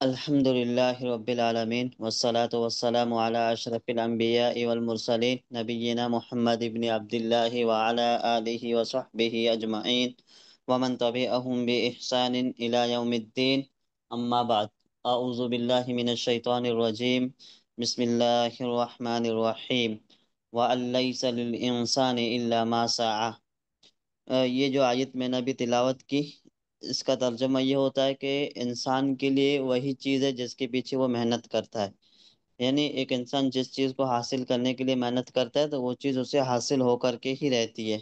अल्हम्दुलिल्लाहि रब्बिल आलमीन वस्सलातु वस्सलामु अला अशरफिल अंबिया'i वल मुरसलीन नबिय्यिना मुहम्मद इब्न अब्दिल्लाह व अला आलिहि व सहबिहि अजमईन व मन तबिअहुम बि इहसानिन इला यौमिद्दीन अम्मा बाद अऊज़ु बिल्लाहि मिनश शैतानिर रजीम बिस्मिल्लाहिर रहमानिर रहीम व अल्लैसा लिल इंसानि इल्ला मा सआ। ये जो आयत मैंने अभी तिलावत की, इसका तर्जुमा ये होता है कि इंसान के लिए वही चीज़ है जिसके पीछे वो मेहनत करता है। यानी एक इंसान जिस चीज़ को हासिल करने के लिए मेहनत करता है तो वो चीज़ उसे हासिल होकर के ही रहती है,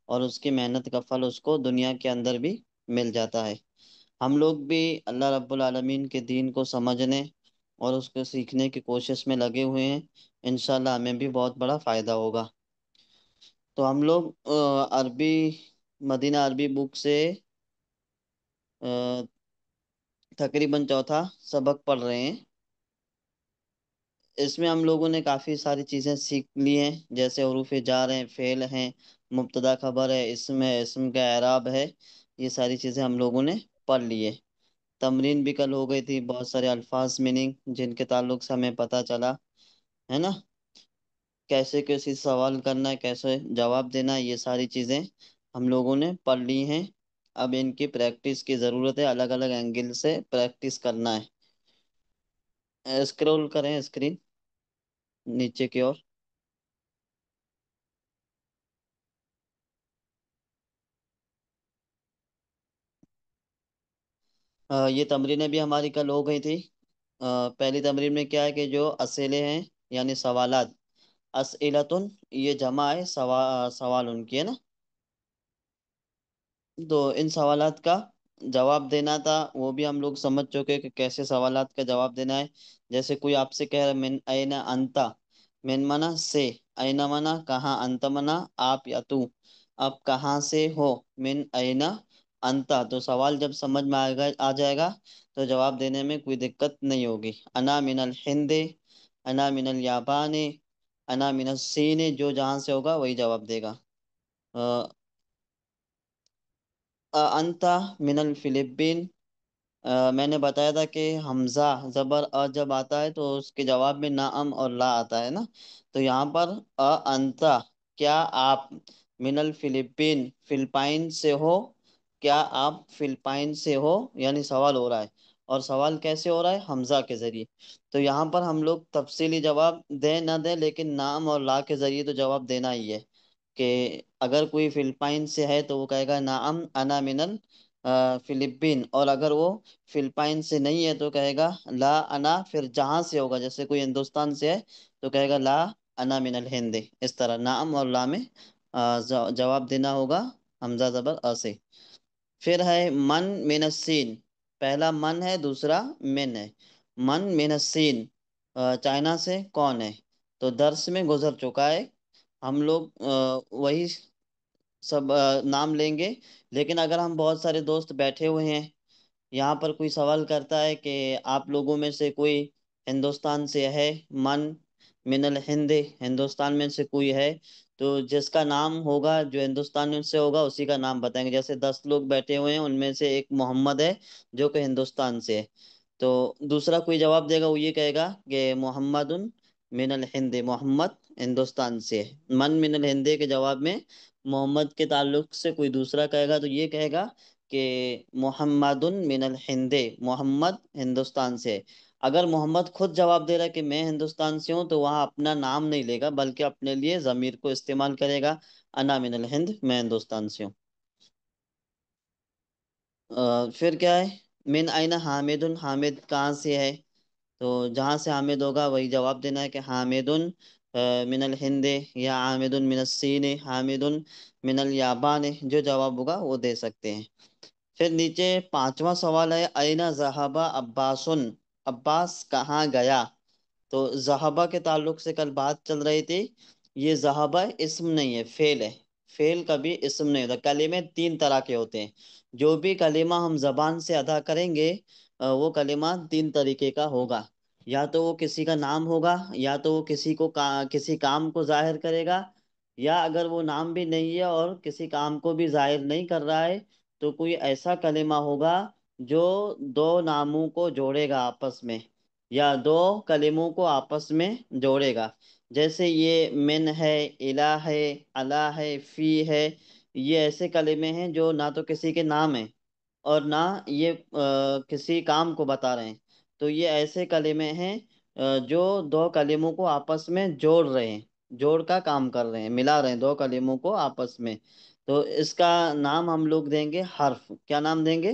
और उसकी मेहनत का फल उसको दुनिया के अंदर भी मिल जाता है। हम लोग भी अल्लाह रब्बुल आलमीन के दीन को समझने और उसको सीखने की कोशिश में लगे हुए हैं। इंशाल्लाह हमें भी बहुत बड़ा फ़ायदा होगा। तो हम लोग अरबी मदीना अरबी बुक से अ, तकरीबन चौथा सबक पढ़ रहे हैं। इसमें हम लोगों ने काफ़ी सारी चीज़ें सीख ली हैं, जैसे हरूफ जार हैं, फ़ेल हैं, मुब्तदा खबर है, इसम है, इसम का एराब है। ये सारी चीज़ें हम लोगों ने पढ़ ली है। तमरीन भी कल हो गई थी, बहुत सारे अल्फाज मीनिंग जिनके ताल्लुक से हमें पता चला, है ना। कैसे किसी सवाल करना है, कैसे जवाब देना है, ये सारी चीज़ें हम लोगों ने पढ़ ली हैं। अब इनकी प्रैक्टिस की ज़रूरत है, अलग अलग एंगल से प्रैक्टिस करना है। स्क्रॉल करें स्क्रीन नीचे की ओर। ये तमरीनें भी हमारी कल हो गई थी। पहली तमरीन में क्या है कि जो असेले हैं यानी सवालात, असइलतुन ये जमा है, सवाल उनकी है ना। तो इन सवालात का जवाब देना था, वो भी हम लोग समझ चुके कि कैसे सवालात का जवाब देना है। जैसे कोई आपसे कह रहा है मिन अयना अंता, मिन मना से, अयना मना कहाँ, अंत मना आप या तू। अब कहाँ से हो, मिन अयना अंता, तो सवाल जब समझ में आ जाएगा तो जवाब देने में कोई दिक्कत नहीं होगी। अना मिनल हिंदे, अना मिनल याबाने, अना मिनल सीने, जो जहाँ से होगा वही जवाब देगा। अंता मिनल फिलिपीन। मैंने बताया था कि हमजा जबर अ जब आता है तो उसके जवाब में नाअम और ला आता है ना। तो यहाँ पर अंता, क्या आप, मिनल फिलिपीन फिलिपाइन से हो, क्या आप फिलिपाइन से हो, यानी सवाल हो रहा है। और सवाल कैसे हो रहा है, हमजा के जरिए। तो यहाँ पर हम लोग तफसीली जवाब दें ना दें, लेकिन नाम और ला के जरिए तो जवाब देना ही है। कि अगर कोई फिलिपाइन से है तो वो कहेगा नाअम अना मिनल फिलिपीन, और अगर वो फिलिपाइन से नहीं है तो कहेगा ला अना, फिर जहां से होगा, जैसे कोई हिंदुस्तान से है तो कहेगा ला अना मिनल हिंद। इस तरह नाम और ला में जवाब देना होगा हमजा जबर अ से। फिर है मन मिनस्सीन। पहला मन है, दूसरा मिन है। मन मिनस्सीन, चाइना से कौन है। तो दर्स में गुजर चुका है, हम लोग वही सब नाम लेंगे। लेकिन अगर हम बहुत सारे दोस्त बैठे हुए हैं, यहाँ पर कोई सवाल करता है कि आप लोगों में से कोई हिंदुस्तान से है, मन मिनल हिंद, हिंदुस्तान में से कोई है, तो जिसका नाम होगा जो हिंदुस्तान में से होगा उसी का नाम बताएंगे। जैसे 10 लोग बैठे हुए हैं, उनमें से एक मोहम्मद है जो कि हिंदुस्तान से है, तो दूसरा कोई जवाब देगा, वो ये कहेगा कि मोहम्मदुन मिनल हिंद, मोहम्मद हिंदुस्तान से है। मन मिनल हिंद के जवाब में मोहम्मद के ताल्लुक से कोई दूसरा कहेगा तो ये कहेगा कि मोहम्मदुन मिनल हिंदे, मोहम्मद हिंदुस्तान से है। अगर मोहम्मद खुद जवाब दे रहा है कि मैं हिंदुस्तान से हूं, तो वहां अपना नाम नहीं लेगा बल्कि अपने लिए जमीर को इस्तेमाल करेगा, अना मिनल हिंद, मैं हिंदुस्तान से हूँ। फिर क्या है, मिन आइना हामिदुन, हामिद कहाँ से है। तो जहां से हामिद होगा वही जवाब देना है कि हामिदुन मिनल हिंदे, या हामिदुन मिनल सीने, हामिदुन मिनल याबान, जो जवाब होगा वो दे सकते हैं। फिर नीचे पांचवा सवाल है अयना जहाबा अब्बासुन, अब्बास कहाँ गया। तो जहाबा के ताल्लुक से कल बात चल रही थी। ये जहाबा इस्म नहीं है, फेल है। फेल कभी इस्म नहीं होता। कलिमे 3 तरह के होते हैं। जो भी कलिमा हम जबान से अदा करेंगे वो कलिमा 3 तरीके का होगा। या तो वो किसी का नाम होगा, या तो वो किसी काम को जाहिर करेगा, या अगर वो नाम भी नहीं है और किसी काम को भी जाहिर नहीं कर रहा है तो कोई ऐसा कलिमा होगा जो दो नामों को जोड़ेगा आपस में, या दो कलिमों को आपस में जोड़ेगा। जैसे ये मिन है, इला है, अला है, फी है। ये ऐसे कलिमे हैं जो ना तो किसी के नाम है और ना ये किसी काम को बता रहे हैं। तो ये ऐसे कलिमे हैं जो दो कलिमों को आपस में जोड़ रहे हैं, जोड़ का काम कर रहे हैं, मिला रहे हैं दो कलिमों को आपस में। तो इसका नाम हम लोग देंगे हर्फ। क्या नाम देंगे?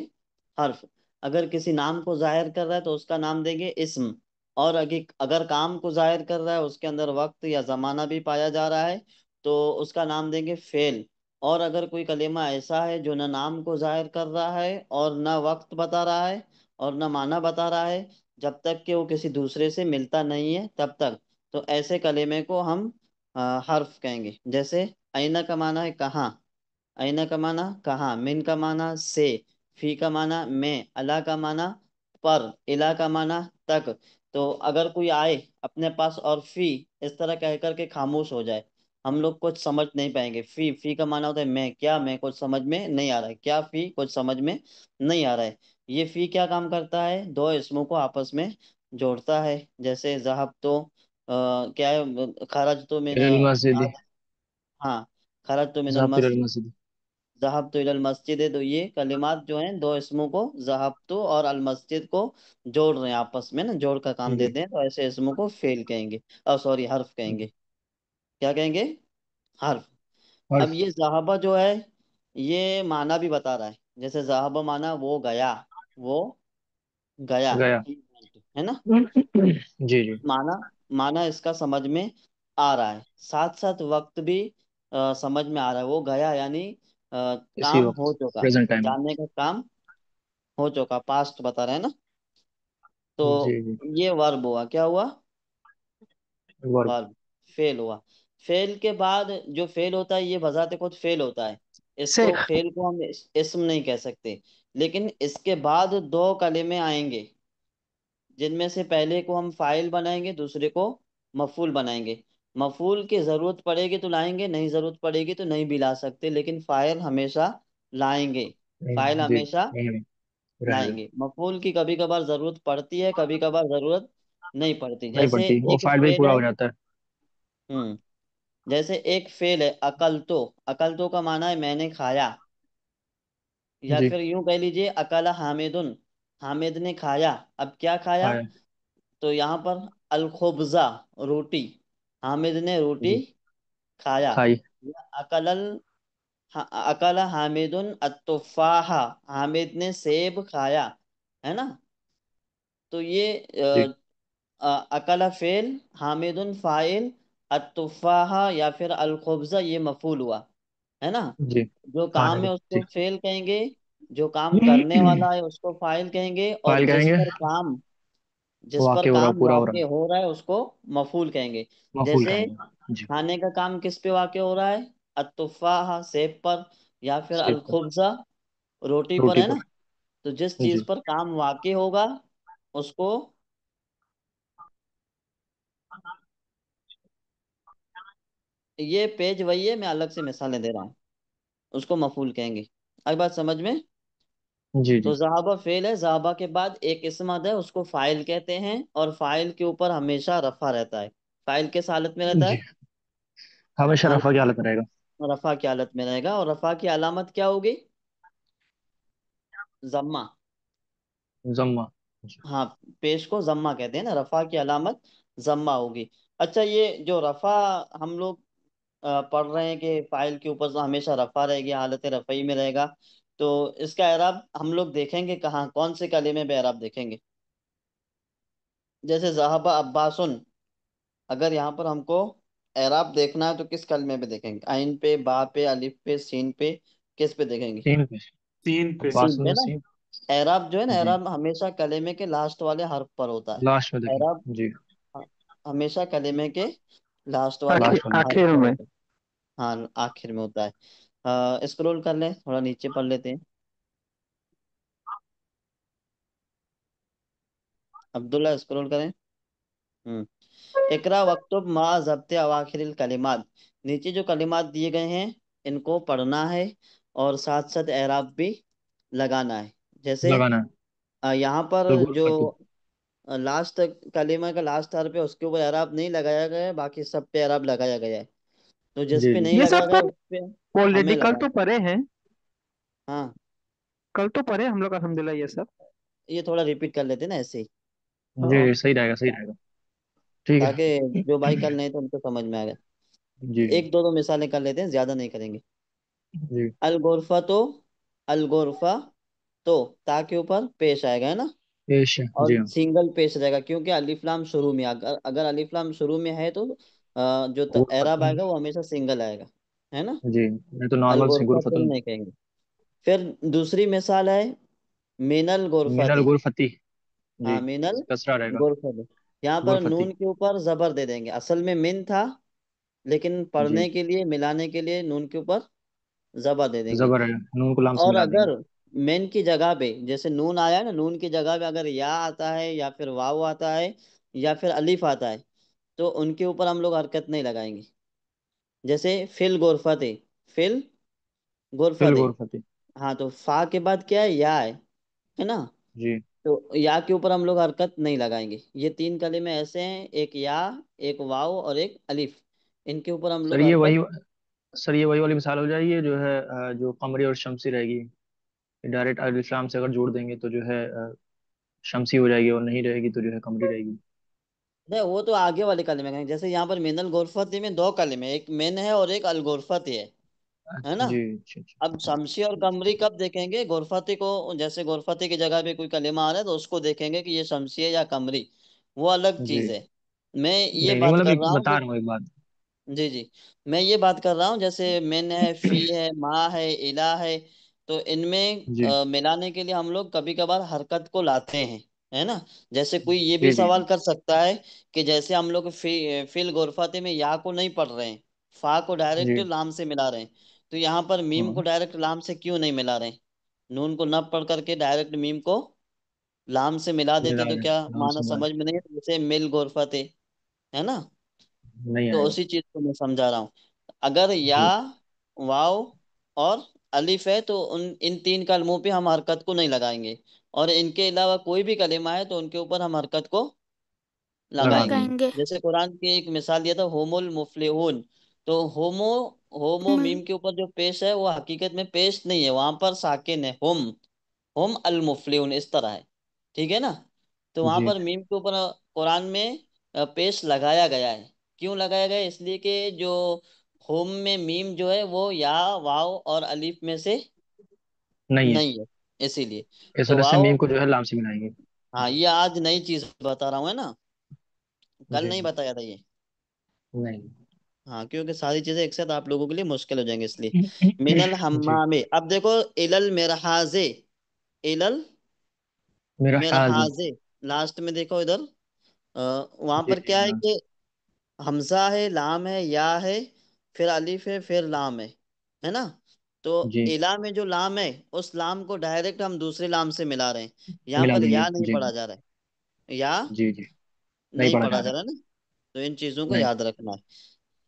हर्फ। अगर किसी नाम को जाहिर कर रहा है तो उसका नाम देंगे इस्म। और अगर अगर काम को जाहिर कर रहा है, उसके अंदर वक्त या जमाना भी पाया जा रहा है, तो उसका नाम देंगे फेल। और अगर कोई कलेमा ऐसा है जो न नाम को जाहिर कर रहा है और न वक्त बता रहा है और न माना बता रहा है, जब तक कि वो किसी दूसरे से मिलता नहीं है तब तक, तो ऐसे कलेमे को हम हर्फ कहेंगे। जैसे आईना का माना है कहाँ, आईना का माना कहाँ, मिन का माना से, फी का माना में, अला का माना पर, इला का माना तक। तो अगर कोई आए अपने पास और फी इस तरह कह करके खामोश हो जाए, हम लोग कुछ समझ नहीं पाएंगे। फी, फी का माना होता है मैं, क्या, मैं कुछ समझ में नहीं आ रहा है, क्या, फी कुछ समझ में नहीं आ रहा है। ये फी क्या काम करता है? दो इसमों को आपस में जोड़ता है। जैसे जहाब तो क्या है, खरज तो मैंने, इलल मस्जिद। हाँ, खरज तो मिनल ज़ाहब इलल मस्जिद, मस्जिद। जहाब तो इलल मस्जिद है। तो ये कलिमात जो हैं दो इसमों को, जहाब तो और अल मस्जिद को जोड़ रहे हैं आपस में ना, जोड़ का काम जी। देते हैं। तो ऐसे इसमों को फेल कहेंगे, और सॉरी हर्फ कहेंगे। क्या कहेंगे? हर्फ। अब हर्फ। ये जहाबा जो है, ये माना भी बता रहा है। जैसे जहाबा माना वो गया, वो गया, गया। है ना। जी जी। माना, माना इसका समझ में आ रहा है, साथ साथ वक्त भी समझ में आ रहा है। वो गया यानी इसी काम हो वक्त, चुका, प्रेजेंट टाइम में। जाने का काम हो चुका, पास्ट बता रहे हैं ना। जी तो जी। ये वर्ब हुआ, क्या हुआ? वर्ब। वर्ब। फेल हुआ। फेल के बाद जो फेल होता है, ये बजाते खुद फेल होता है। इसको शेख। फेल को हम इस्म नहीं कह सकते। लेकिन इसके बाद दो कलिमे आएंगे, जिनमें से पहले को हम फाइल बनाएंगे, दूसरे को मफूल बनाएंगे। मफूल की जरूरत पड़ेगी तो लाएंगे, नहीं जरूरत पड़ेगी तो नहीं भी ला सकते, लेकिन फाइल हमेशा लाएंगे। फाइल जी। हमेशा नहीं नहीं, रहने दो। लाएंगे। मफूल की कभी कभार जरूरत पड़ती है, कभी कभार जरूरत नहीं पड़ती। नहीं जैसे पड़ती, वो एक फाइल भी फेल पूरा है, हो जाता है। जैसे एक फेल है अकल तो। अकल तो का माना है मैंने खाया। या जी। फिर यूं कह लीजिए अकला हामिदुन, हामिद ने खाया। अब क्या खाया? खाया। तो यहाँ पर अल खुब्जा, रोटी, हामिद ने रोटी जी। खाया। खाई। या अकल हामिदुन अतुफाहा, हामिद ने सेब खाया, है ना। तो ये जी अकला फेल, हामिदुन फाइल, अतुफाहा या फिर अल खुब्जा ये मफूल हुआ, है ना। जी। जो खाने काम को है उसको जी। फेल कहेंगे, जो काम करने वाला है उसको फाइल कहेंगे, और फाइल कहेंगे। जिस पर वाक़ई हो रहा, काम पूरा हो वाक़ई रहा। हो रहा है उसको मफूल कहेंगे। मफूल जैसे कहेंगे जी। खाने का काम किस पे वाक़ई हो रहा है? अतुफाहा सेब पर, या फिर सेब पर। अलखुब्जा रोटी पर, रोटी है ना। पर। तो जिस जी। चीज पर काम वाक़ई होगा उसको, ये पेज वही है, मैं अलग से मिसालें दे रहा हूँ, उसको मफूल कहेंगे। अब बात समझ में। जी तो जी। जहाबा फेल है, जहाबा के बाद एक इसम आता है, उसको फाइल कहते हैं, और फाइल के ऊपर हमेशा रफा रहता है। फाइल किस हालत में रहता जी। है? हमेशा हाँ, रफा की हालत में रहेगा। रफा की हालत में रहेगा। और रफा की अलामत क्या होगी? जम्मा। जम्मा। जी। हाँ, पेश को जम्मा कहते हैं ना, रफा की अलामत जम्मा होगी। अच्छा, ये जो रफा हम लोग पढ़ रहे हैं कि फाइल के ऊपर तो हमेशा रफा रहेगी, हालत रफ़ई में रहेगा। तो इसका एराब हम लोग देखेंगे कहाँ, कौन से कलीमे में एराब देखेंगे? जैसे ज़हाबा अब्बासुन, अगर यहाँ पर हमको एराब देखना है तो किस कलमे पे देखेंगे? आइन पे, बा पे, अलिफ पे, सीन पे, किस पे देखेंगे? तीन पे। तीन पे। सीन पे अब्बासुन ना। नसीब। एराब जो है ना, जी। एराब हमेशा कलेमे के लास्ट वाले हर्फ पर होता है। लास्ट में देखें। एराब जी। ह- हमेशा कलेमे के लास्ट वाले लास्ट में देखें। हर्फ आखिर पर में। होता है। हाँ, आखिर में होता है। स्क्रॉल कर ले, थोड़ा नीचे पढ़ लेते हैं। अब्दुल्ला स्क्रॉल करें। हम्म। इकरा वक्तुब मा जब्त अवाखिरिल कलिमात, नीचे जो कलिमात दिए गए हैं इनको पढ़ना है, और साथ साथ एराब भी लगाना है। जैसे लगाना है। यहाँ पर जो अलगोरफती। लास्ट कलीमा का लास्ट हर्फ है उसके ऊपर एराब नहीं लगाया गया है, बाकी सब पे एराब लगाया गया है। तो जिस जी पे जी। नहीं ये लगाया सब गया सर उस पे हमें ऑलरेडी कल लगा। तो पढ़े हैं। हाँ, कल तो पढ़े हम लोग अल्हम्दुलिल्लाह ये सब। ये थोड़ा रिपीट कर लेते हैं ना ऐसे ही, जी हाँ। जी, सही रहेगा सही रहेगा। ठीक है। ताकि जो भाई कल नहीं तो उनको समझ में आ गया। जी एक दो दो मिसालें कर लेते हैं, ज्यादा नहीं करेंगे। जी। अलगोरफा तो, अलगोरफा तो ता के ऊपर पेश आएगा, है ना। पेश। जी और हाँ। सिंगल पेश रहेगा, क्योंकि अलिफ लाम शुरू में, अगर अगर अलिफ लाम शुरू में है तो जो एराब गुरफतुन। आएगा वो हमेशा सिंगल आएगा, है ना। जी, नहीं तो नॉर्मल से अलगोरफा तो गुरफतुन। नहीं कहेंगे। फिर दूसरी मिसाल है मिनल मिनल गोरफाते। गुरफती। जी, हाँ, मिनल कसरा रहेगा। गोरफाते। यहाँ पर गुरफती। नून के ऊपर जबर दे देंगे, असल में मिन था, लेकिन जी। पढ़ने के लिए मिलाने के लिए नून के ऊपर जबर दे देंगे। जबर है, नून को लाम से और मिला देंगे। अगर मेन की जगह पे, जैसे नून आया है ना, नून की जगह पे अगर या आता है या फिर वाव आता है या फिर अलिफ आता है, तो उनके ऊपर हम लोग हरकत नहीं लगाएंगे। जैसे फिल गोरफते, फिल फिल गोरफते। गुरफती। हाँ, तो फा के बाद क्या है, या है ना। जी। तो या के ऊपर हम लोग हरकत नहीं लगाएंगे। ये तीन कलिमे ऐसे हैं, एक या, एक वाव और एक अलिफ, इनके ऊपर हम सर लोग ये हरकत। वही सर ये वही वाली मिसाल हो जाएगी, ये जो है जो कमरी और शमसी रहेगी। डायरेक्ट अल इस्लाम से अगर जोड़ देंगे तो जो है शमसी हो जाएगी, और नहीं रहेगी तो जो है कमरी रहेगी। नहीं, वो तो आगे वाले कलिमे हैं। जैसे यहाँ पर मिनल गोरफती में दो कलिमे, एक मेन है और एक अलगोरफती है ना। जी। अच्छा अब अच्छा। शमसी और कमरी कब देखेंगे, गोरफती को, जैसे गोरफती की जगह पे कोई कलेमा आ रहा है तो उसको देखेंगे कि ये शमसी है या कमरी, वो अलग जी। चीज है। मैं ये नहीं नहीं, बात मतलब कर एक रहा हूँ बता कि, रहा हूँ एक बात। जी जी, मैं ये बात कर रहा हूँ जैसे मेन है, फी है, माँ है, इला है, तो इनमें जी मिलाने के लिए हम लोग कभी कभार हरकत को लाते हैं, है ना। जैसे कोई ये भी जी जी। सवाल कर सकता है कि जैसे हम लोग फिल गोरफाते में या को नहीं पढ़ रहे हैं, फा को डायरेक्ट जी लाम से मिला रहे हैं, तो यहाँ पर मीम को हाँ, डायरेक्ट लाम से क्यों नहीं मिला रहे हैं। नून को न पढ़ करके डायरेक्ट मीम को लाम से मिला देते मिला तो रहे क्या नाम माना से मिला समझ में नहीं है, जैसे मिल गोरफाते, है ना। नहीं तो आएगा। उसी चीज को मैं समझा रहा हूँ। अगर या, जी वाव और अलिफ है तो उन इन तीन कलमों पे हम हरकत को नहीं लगाएंगे, और इनके अलावा कोई भी कलेमा है तो उनके ऊपर हम हरकत को लगा लगाएंगे। देंगे। लगाएंगे। जैसे कुरान की एक मिसाल दिया था, होमुल मुफलिहून। तो होमो, होमो मैं मीम के ऊपर जो पेश है वो हकीकत में पेश नहीं है, वहां पर साकिन है, हम अल मुफलिहून इस तरह है, ठीक है ना। तो वहां जी पर मीम के ऊपर कुरान में पेश लगाया गया है। क्यों लगाया गया है, इसलिए कि जो होम में मीम जो है वो या, वाव और अलीफ में से नहीं है। नहीं है, इसीलिए। इस तो वजह से वाव, मीम को जो है लाम से मिलाएंगे। हाँ, ये आज नई चीज बता रहा हूँ, है ना, कल जी नहीं जी। बताया था ये। नहीं। हाँ, क्योंकि सारी चीजें एक साथ आप लोगों के लिए मुश्किल हो जाएंगे, इसलिए। मिनल जी। हम्मामे, अब देखो, इलल मिरहाजे, इलल मेरा हाजी। मिरहाजे, लास्ट में देखो इधर, वहां जी पर जी क्या है हाँ। कि हमजा है, लाम है, या है, फिर अलिफ है, फिर लाम है ना। तो जी। इला में जो लाम है, उस लाम को डायरेक्ट हम दूसरे लाम से मिला रहे हैं। यहाँ मिला पर देंगे या नहीं जी। पढ़ा जा रहा है, या जी जी। नहीं नहीं पढ़ा पढ़ा जा जा रहा। रहा है ना। तो इन चीजों को नहीं। याद रखना है।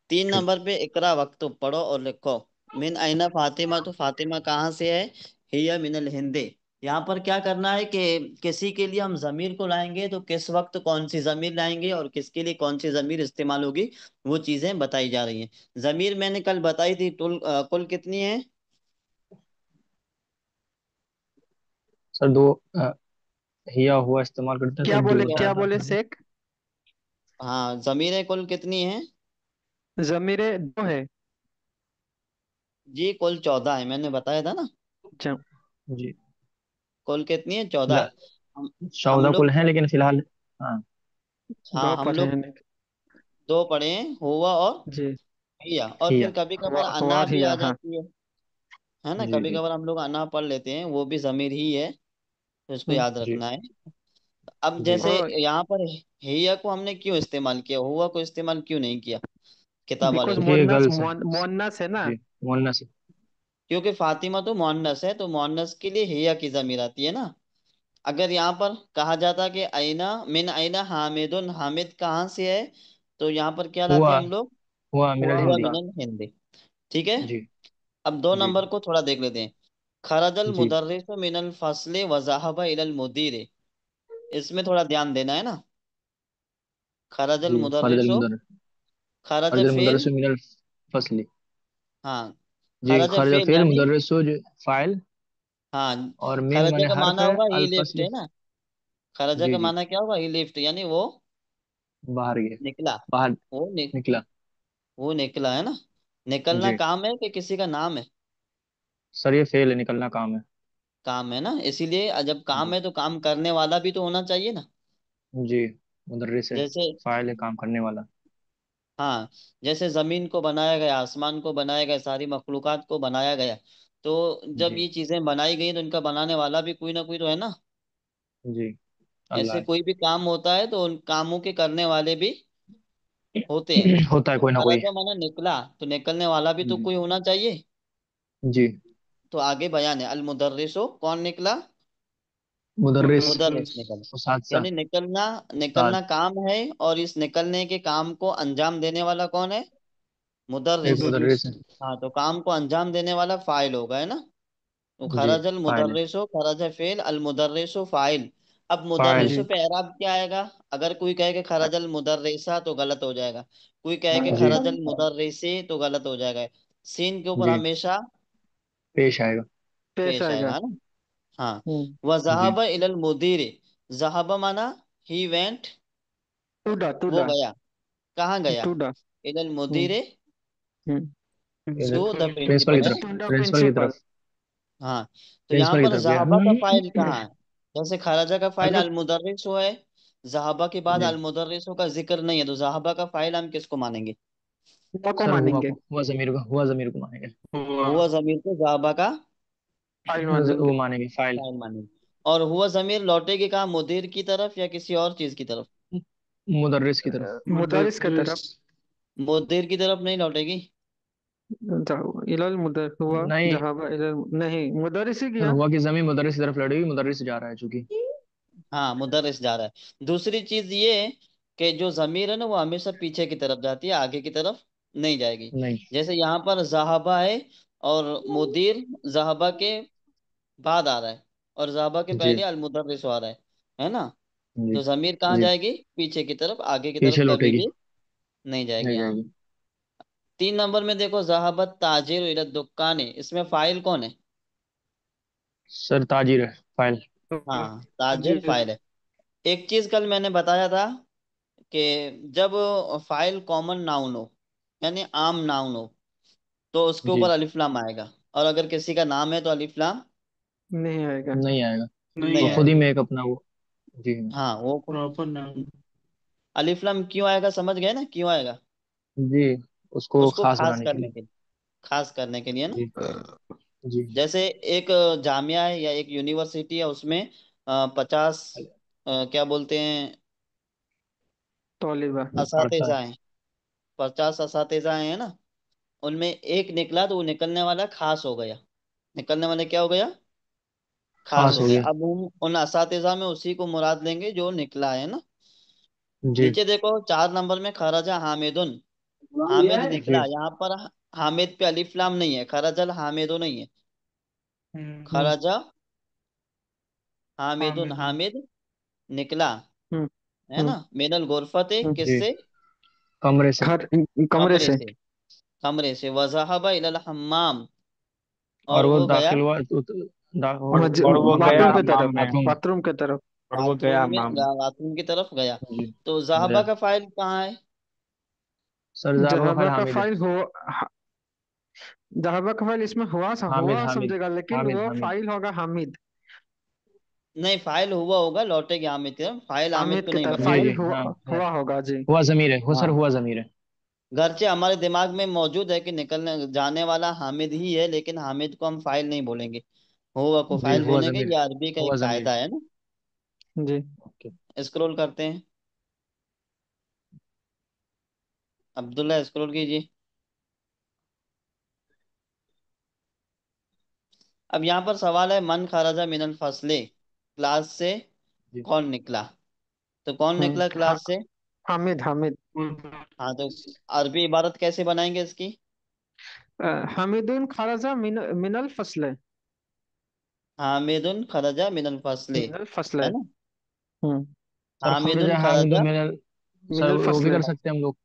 तीन ठीक। नंबर पे इकरा वक्त पढ़ो और लिखो। मिन आइना फातिमा, तो फातिमा कहाँ से है, हिया मिनल हिंदे। यहाँ पर क्या करना है कि किसी के लिए हम जमीर को लाएंगे तो किस वक्त कौन सी जमीर लाएंगे और किसके लिए कौन सी जमीर इस्तेमाल होगी, वो चीजें बताई जा रही हैं। जमीर मैंने कल बताई थी, कुल कितनी है। सर दो हिया हुआ इस्तेमाल करते हैं तो दो होता है। क्या बोले शेख? हाँ, जमीरें कुल कितनी है। जमीरे दो है। जी, कुल 14 है, मैंने बताया था ना। जम, जी। कुल कितनी है, 14 ला- है। हम हम 14 कुल लोग, हैं लेकिन फिलहाल। हाँ। हाँ, दो हम पढ़े लोग हैं। दो पढ़े हैं, हुआ और जी। हिया, और फिर हिया। कभी कभार अना भी आ वाहिया, हाँ। जाती है ना। जी कभी जी। कभार हम लोग अना पढ़ लेते हैं, वो भी जमीर ही है, तो इसको हम्म। याद जी रखना है। अब जी। जैसे और यहाँ पर हिया को हमने क्यों इस्तेमाल किया, हुआ को इस्तेमाल क्यों नहीं किया किताब वालों बिकॉज ने। क्योंकि ये गर्ल्स है। मोन्नस है ना। जी। मोहल्ला से। क्योंकि फातिमा तो मुअन्नस है, तो मुअन्नस के लिए हिया की जमीर आती है ना। अगर यहाँ पर कहा जाता कि आईना मिन आईना हामिदुन, हामिद कहाँ से है, तो यहाँ पर क्या लाते हुआ हैं हम लोग, हुआ मिनल हुआ हुआ हिंदी। होता। मिनल हिंदी, ठीक है। जी अब दो जी। नंबर को थोड़ा देख लेते हैं। खरजल जी मुदर्रिस मिनल फसले वजाहबा इलल मुदीर। इसमें थोड़ा ध्यान देना है ना। खरजल जी। मुदर्रिस, खरज खरजल फेल। मुदर्रिस मिनल फसली। हाँ, जी, खरज खरज फेल फेल यानी। मुदर्रिस जो फाइल, हाँ, और मीन खरजा माने का हर्फ माना है, होगा ही अल लिफ्ट फसली। है ना। खरजा जी का जी। माना क्या होगा, ही लिफ्ट यानी वो बाहर गया, निकला। बाहर वो नि, निकला। वो निकला है ना। निकलना जी काम है कि किसी का नाम है। सर, ये फेल है, निकलना काम है। काम है ना, इसीलिए जब काम जी है तो काम करने वाला भी तो होना चाहिए ना। जी। मुदर्रिस है, जैसे, फाइल है, काम करने वाला। हाँ, जैसे जमीन को बनाया गया, आसमान को बनाया गया, सारी मखलूकात को बनाया गया। तो जब जी ये चीजें बनाई गई तो इनका बनाने वाला भी कोई ना कोई तो है ना। जी। अल्लाह ऐसे है। कोई भी काम होता है तो उन कामों के करने वाले भी होते हैं। होता है तो कोई ना कोई। खराजा माना निकला, तो निकलने वाला भी तो जी कोई होना चाहिए। जी। तो आगे बयान है, अल मुदर्रिसो कौन निकला। मुदर्रिस, मुदर्रिस निकला। उसातसा। यानी निकलना, उस्ताद। निकलना काम है। और इस निकलने के काम को अंजाम देने वाला कौन है, एक मुदर्रिस। मुदर्रिस है। हाँ, तो काम को अंजाम देने वाला फाइल होगा, है ना। तो जी, खरज अल फाइल है। मुदर्रिसो, खरज फेल, अल मुदर्रिसो फाइल। अब फाइल। मुदर्रिसो जी पे एराब क्या आएगा। अगर कोई कहे कि खरज अल मुदर्रिसा तो गलत हो जाएगा। कोई कहे कि जी खरज अल मुदर्रिसे तो गलत हो जाएगा। सीन के ऊपर जी। हमेशा पेश आएगा। पेश पेश आएगा। आएगा, है ना। हाँ। हम्म। वह जी। जहाबा इलल मुदीर। जहाबा माना ही वेंट, टूडा वो टूडा गया। कहाँ गया, टूडा। इलल हम्म। मुदीर, हम्म। टू द प्रिंसिपल की प्रिंसिपल, है ना। तरफ, टूडा प्रिंसिपल की प्रिंसिपल। तरफ। हाँ, तो यहाँ प्रिंसिपल की पर तरफ जहाबा का फाइल गया। कहाँ है। जैसे खराजा का फाइल हजरत। अल मुदर्रिस है। जहाबा के बाद जी अल मुदर्रिस का जिक्र नहीं है, तो जहाबा का फाइल हम किसको मानेंगे। हुआ को सर, हुआ मानेंगे। को, हुआ जमीर को, हुआ जमीर को मानेंगे। हुआ जमीर को जहाबा का फाइल मान वो लेंगे। मानेंगे, फाइल। फाइल मानेंगे। और हुआ जमीर लौटेगी कहाँ, मुदीर की तरफ या किसी और चीज की तरफ। मुदर्रिस की तरफ। मुदरिस की तरफ। मुदीर की तरफ नहीं लौटेगी। इलल मुदर हुआ। नहीं जहाबा इलल नहीं, मुदरिस ही सर, किया। हुआ की जमीन मुदर्रिस की तरफ लड़ेगी, मुदर्रिस जा रहा है चूंकि। हाँ, मुदर्रिस जा रहा है। दूसरी चीज ये कि जो जमीर है ना वो हमेशा पीछे की तरफ जाती है, आगे की तरफ नहीं जाएगी। नहीं। जैसे यहाँ पर जहाबा है, और मुदीर जहाबा के बाद आ रहा है, और जहाबा के जी पहले अल मुदर्रिस आ रहा है ना। जी तो जमीर कहाँ जी। जाएगी, पीछे की तरफ, आगे की तरफ पीछे कभी लौटेगी। भी नहीं जाएगी। नहीं हाँ। जाएगी। 3 नंबर में देखो, जहाबत ताजिर इला दुकान, इसमें फाइल कौन है। सर, ताजिर है, फाइल। हाँ, ताजिर जी। फाइल है। एक चीज कल मैंने बताया था कि जब फाइल कॉमन नाउन हो, यानी आम नाउन हो, तो उसके ऊपर जी। अलिफ लाम आएगा। और अगर किसी का नाम है तो अलिफ लाम नहीं आएगा। नहीं आएगा। नहीं वो खुद ही आएगा। में एक अपना वो। जी हाँ। हाँ, वो अलिफ लाम क्यों आएगा, समझ गए ना क्यों आएगा। जी, उसको उसको खास खास बनाने के करने लिए। के लिए, खास करने के लिए ना। जी जी। जैसे एक जामिया है या एक यूनिवर्सिटी है, उसमें 50 क्या बोलते हैं, तौलिबा। पढ़ता है। असातिज़ा हैं। 50 असातिज़ा हैं, है ना। उनमें एक निकला तो वो निकलने वाला खास हो गया। निकलने वाला क्या हो गया, खास खास हो हो गया। गया। अब हम उन असातिज़ा में उसी को मुराद लेंगे जो निकला है ना। जी नीचे देखो 4 नंबर में खराजा हामिदुन, हामिद निकला। जी। यहाँ पर हामिद पे अलिफ लाम नहीं है, खराजल हामिदो नहीं है। खराजा हामिदुन, हामिद निकला, हम्म। है ना। हम्म। मिनल गुरफते हम्म। जी, किससे, कमरे से। घर, कमरे कमरे से। से। कमरे से वज़हबा इलल हम्माम, और और वो वो गया दाखिल हुआ मज और वो गया बाथरूम की तरफ। हमाम में। बाथरूम की तरफ। और वो गया बाथरूम की तरफ गया। जी। तो जहाबा गया। का फाइल कहाँ है। सर, ज़ाबा का फाइल जहाबा का हामिद है। फाइल हो। जहाबा का फाइल इसमें हुआ हामिद हुआ हामिद। समझेगा, लेकिन हामिद वो हामिद। फाइल होगा हामिद। नहीं, फाइल हुआ होगा, लौटेगी हामिद की तरफ, फाइल हामिद हामिद को की नहीं तरफ जी लौटेगी। फाइल जी हुआ। हाँ है। हुआ होगा जी। हुआ जमीर है, वो सर हाँ, हुआ जमीर है। घरचे हमारे दिमाग में मौजूद है कि निकलने जाने वाला हामिद ही है, लेकिन हामिद को हम फाइल नहीं बोलेंगे, हुआ को जी, फाइल हुआ बोलेंगे। जमीर। ये अरबी का हुआ एक जमीर। कायदा है ना। जी। ओके। स्क्रॉल करते हैं, अब्दुल्ला स्क्रॉल कीजिए। अब यहाँ पर सवाल है, मन खराजा मिनल फसले, क्लास से जी। कौन निकला। तो कौन निकला हा, क्लास से। हामिद हामिद। हाँ, तो अरबी इबारत कैसे बनाएंगे इसकी। हामिदुन खरजा मिनल फसले। हामिदुन खरजा मिनल फसले, मिनल फसल है है। ना। हम्म। सर हामिदुन खरजा हामिद खरजा मिनल, सर मिनल वो भी फसल कर है। सकते हैं हम लोग।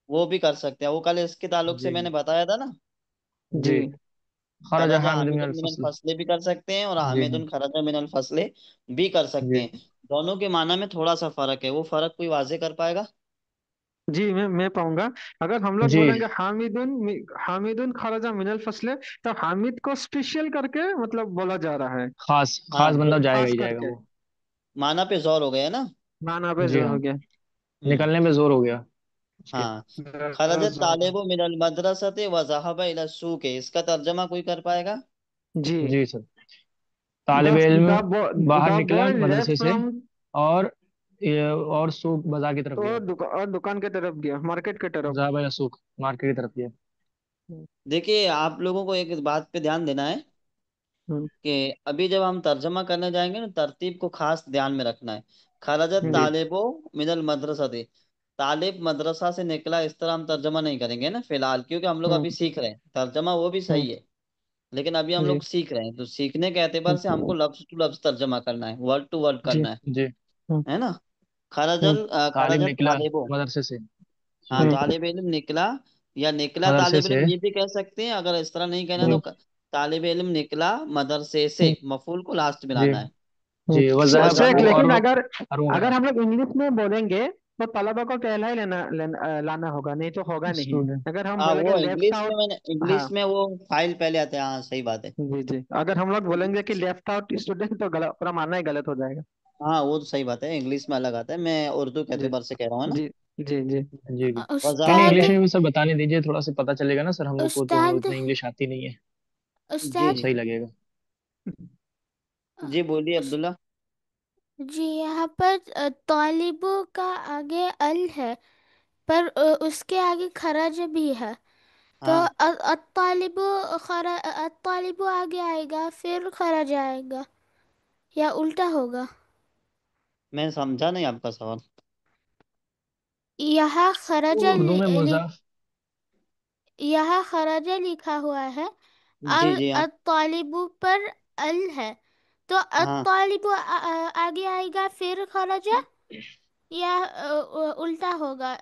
वो भी कर सकते हैं, वो कल इसके ताल्लुक से जी मैंने बताया था ना। जी। जी। खरजा खरजा हामिद हामिदुन मिनल मिनल फसल। फसले भी कर सकते हैं, और जी हाँ। हामिदुन खरजा मिनल फसले भी कर सकते जी हैं। दोनों के माना में थोड़ा सा फर्क है, वो फर्क कोई वाजे कर पाएगा? जी, मैं पाऊंगा। अगर हम लोग जी। बोलेंगे हामिदुन खरजा मिनल फसले, तो हामिद को स्पेशल करके मतलब बोला जा रहा है। खास हाँ खास वो बंदा जाएगा खास ही जाएगा करके वो। माना पे जोर हो गया ना। माना पे जी जोर हाँ। हो गया। हम्म। निकलने में जोर हो गया उसके। हाँ। खरज तालिबु मिनल मदरसते व ज़हबा इला सूक, इसका तर्जमा कोई कर पाएगा? जी। जी सर। द तालिब इल्म बाहर द निकला बॉय लेफ्ट मदरसे से, फ्रॉम, और और सूख बाजार की तरफ गया। और दुकान की तरफ गया, मार्केट की तरफ। जहाँ या सूख मार्केट की तरफ गया। देखिए, आप लोगों को एक बात पे ध्यान देना है हम्म। कि अभी जब हम तर्जमा करने जाएंगे ना, तरतीब को खास ध्यान में रखना है। खरजत जी। तालिबो मिनल मदरसा थे, तालिब मदरसा से निकला, इस तरह हम तर्जमा नहीं करेंगे ना फिलहाल, क्योंकि हम लोग हम्म। अभी सीख रहे हैं। तर्जमा वो भी हम्म। सही है, लेकिन अभी हम जी। लोग सीख रहे हैं, तो सीखने के एतबार से हमको हम्म। लफ्ज टू लफ्ज तर्जमा करना है, वर्ड टू वर्ड जी। करना जी। है ना। हम्म। तालिब खरजत निकला तालिबो। मदरसे से। हाँ, जी। हम्म। तालिब इल्म निकला, या निकला मदरसे तालिब से। इल्म, ये भी कह सकते हैं। अगर इस तरह नहीं कहना जी तो तालिब इल्म निकला मदरसे से, हम्म। मफूल को लास्ट में जी। लाना है। जी और वज़हब शेख, वजहब लेकिन अगर और वो अगर है हम लोग इंग्लिश में बोलेंगे तो तलबा को पहला ही लाना होगा, नहीं तो होगा नहीं। स्टूडेंट। अगर हम हाँ, बोलेंगे वो लेफ्ट इंग्लिश में, आउट। मैंने हाँ। इंग्लिश में वो फाइल पहले आते हैं, हाँ सही बात है। जी जी, अगर हम लोग बोलेंगे कि लेफ्ट आउट स्टूडेंट, तो गलत, पूरा मानना ही गलत हो जाएगा। हाँ, वो तो सही बात है, इंग्लिश में अलग आता है, मैं उर्दू के जी एतबार से कह रहा हूँ ना। जी जी जी। जी जी। नहीं नहीं, वजाहत। इंग्लिश उस्ताद। में भी सर बताने दीजिए, थोड़ा सा पता चलेगा ना सर हम लोग को, तो उस्ताद। इतना इंग्लिश आती नहीं है। जी तो उस्ताद। जी। सही लगेगा। जी बोलिए उस अब्दुल्ला। जी, यहाँ पर तालिबों का आगे अल है, पर उसके आगे खराज भी है। तो हाँ, तालिबो आगे आएगा फिर खराज आएगा, या उल्टा होगा? मैं समझा नहीं आपका सवाल। यहाँ उर्दू में मुजाफ। यहाँ खराजा लिखा हुआ है, जी और जी, हाँ तालिबों पर अल है। तो हाँ। तालिबो आगे आएगा फिर खराजा, या उल्टा होगा?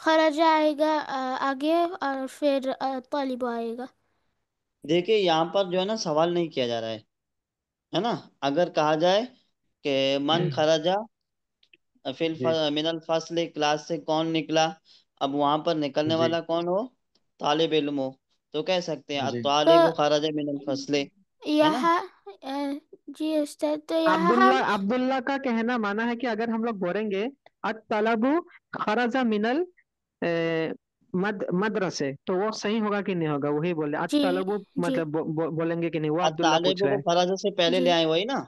खराजा आएगा आगे, और फिर तालिबो आएगा। देखिए, यहाँ पर जो है ना, सवाल नहीं किया जा रहा है ना। अगर कहा जाए कि मन खराजा फिल जी मिनल फसल, क्लास से कौन निकला, अब वहां पर निकलने जी वाला कौन हो? तालिब इल्म हो, तो कह सकते हैं जी। तो तालिब खराजा मिनल फसले, है ना। यहाँ जी उस्ताद, तो यहाँ हम अब्दुल्ला का कहना माना है कि अगर हम लोग बोलेंगे अत तलबु खरजा मिनल मदरसे, तो वो सही होगा कि नहीं होगा, वही बोले अत जी तलबु, जी मतलब बोलेंगे कि नहीं, वो अब्दुल्ला तालिब पूछ रहा को है। खराजा से पहले जी ले आए, वही ना।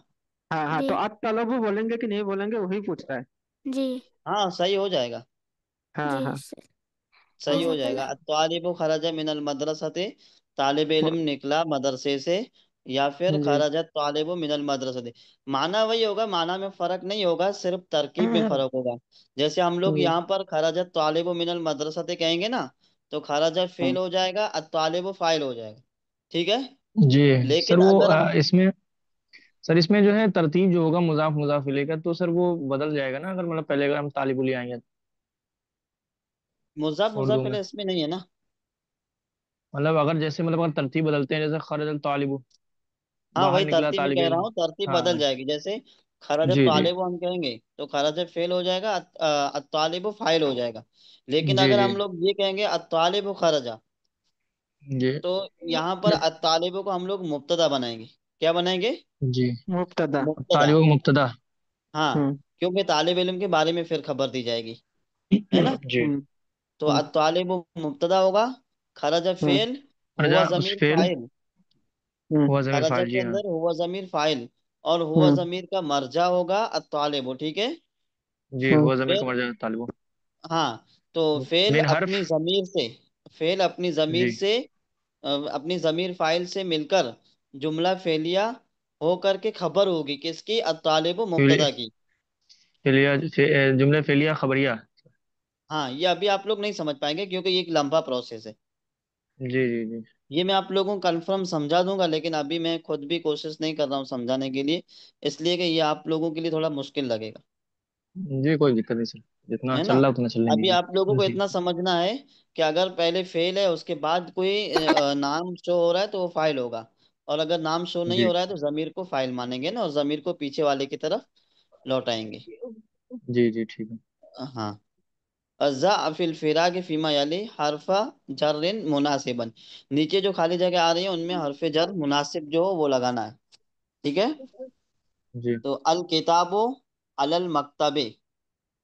हाँ हाँ, जी तो अत तलबु बोलेंगे कि नहीं बोलेंगे, वही पूछ रहा है। जी हाँ, सही हो जाएगा। हाँ जी हाँ। सही हो जाएगा। जज़ाकल्लाह। तालिब खराजा मिनल मदरसते, तालिब इल्म निकला मदरसे से, या फिर जी। खराजा तालिब मिनल मदरसते। माना वही होगा, माना में फर्क नहीं होगा, सिर्फ तरकीब में फर्क होगा। जैसे हम लोग जी। यहाँ पर खराजा तालिब मिनल मदरसते कहेंगे ना, तो खराजा फेल हो जाएगा, तालिब फाइल हो जाएगा। ठीक है। जी। लेकिन सर वो अगर हम इसमें, सर इसमें जो है तरतीब जो होगा मुजाफ मुजाफ इलेह का, तो सर वो बदल जाएगा ना, अगर मतलब पहले अगर हम तालिबुल ले आएंगे मुज़ाफ उर्दू मुज़ाफ में। इलैह इसमें नहीं है ना। मतलब अगर जैसे मतलब अगर तरतीब बदलते हैं, जैसे खरजल तालिबु, हाँ, बाहर वही निकला तरतीब में तालिब कह रहा इल्म। हूँ, तरतीब बदल हाँ। जाएगी। जैसे खराज जी जी तालिब हम कहेंगे तो खराज फेल हो जाएगा, तालिब फाइल हो जाएगा। लेकिन जी अगर जी हम लोग ये कहेंगे तालिब खराजा, जी तो यहाँ पर तालिब को हम लोग मुब्तदा बनाएंगे। क्या बनाएंगे? जी। मुब्तदा। मुब्तदा। तालिब मुब्तदा। हाँ, हम्म। क्योंकि तालिब इल्म के बारे में फिर खबर दी जाएगी, है ना। जी। हम्म। तो हम्म। तालिब मुब्तदा होगा, खराजा हम्म। फेल, हुआ खरजा उस जमीर फेल, फाइल। हम्म। हुआ जमीर खराजा फाइल। के जी हाँ। अंदर हुआ जमीर फाइल, और हुआ हम्म। जमीर का मर्जा होगा तालिब, ठीक है। जी हम्म। हुआ जमीर फिर का मर्जा तालिबु। हाँ, तो फेल मिन अपनी हर्फ। जमीर से, फेल अपनी जमीर जी। से, अपनी जमीर फाइल से मिलकर जुमला फेलिया हो करके खबर होगी किसकी? अत्तालिबु फेलिया। मुब्तदा की। जुमले फेलिया खबरिया। हाँ, ये अभी आप लोग नहीं समझ पाएंगे, क्योंकि ये एक लंबा प्रोसेस है। जी जी जी। ये मैं आप लोगों को कंफर्म समझा दूंगा, लेकिन अभी मैं खुद भी कोशिश नहीं कर रहा हूँ समझाने के लिए, इसलिए कि ये आप लोगों के लिए थोड़ा मुश्किल लगेगा। जी कोई दिक्कत नहीं सर, जितना है ना। चल रहा है उतना चल लेंगे अभी आप लोगों जी। को जी। इतना समझना है कि अगर पहले फेल है उसके बाद कोई नाम शो हो रहा है तो वो फाइल होगा, और अगर नाम शो नहीं जी हो रहा है तो जमीर को फाइल मानेंगे ना, और जमीर को पीछे वाले की तरफ लौटाएंगे। जी जी ठीक है। हाँ। अज़ा फिल फिराक फीमा यली हरफा जर्रिन मुनासिबन, नीचे जो खाली जगह आ रही है उनमें हरफ जर मुनासिब जो हो वो लगाना है। ठीक है। जी। तो अल किताबो अलल मकतबे,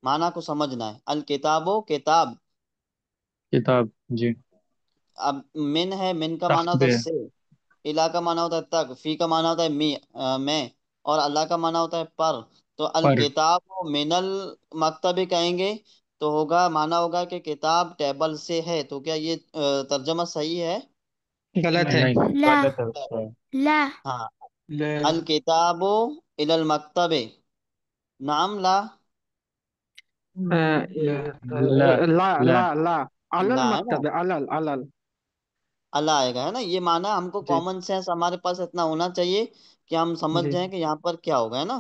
माना को समझना है। अल किताबो किताब, किताब। जी। अब मिन है, मिन का माना तख्त होता है पे है। से, इला का माना होता है तक, फी का माना होता है मैं, और अल्लाह का माना होता है पर। तो अल पर। किताब मिनल मकतबे कहेंगे तो होगा, माना होगा कि किताब टेबल से है। तो क्या ये तर्जमा सही है? गलत है। नहीं ला। गलत है उसका। ला। हाँ। ले, अल किताबो इलल मकतबे, नाम ला। ला। ला ला। ला ला, अलल ला है ना, मकतब, अलल अलल। अल्लाह आएगा, है ना। ये माना हमको जी कॉमन सेंस हमारे पास इतना होना चाहिए कि हम समझ जी। जाएं कि यहाँ पर क्या होगा, है ना।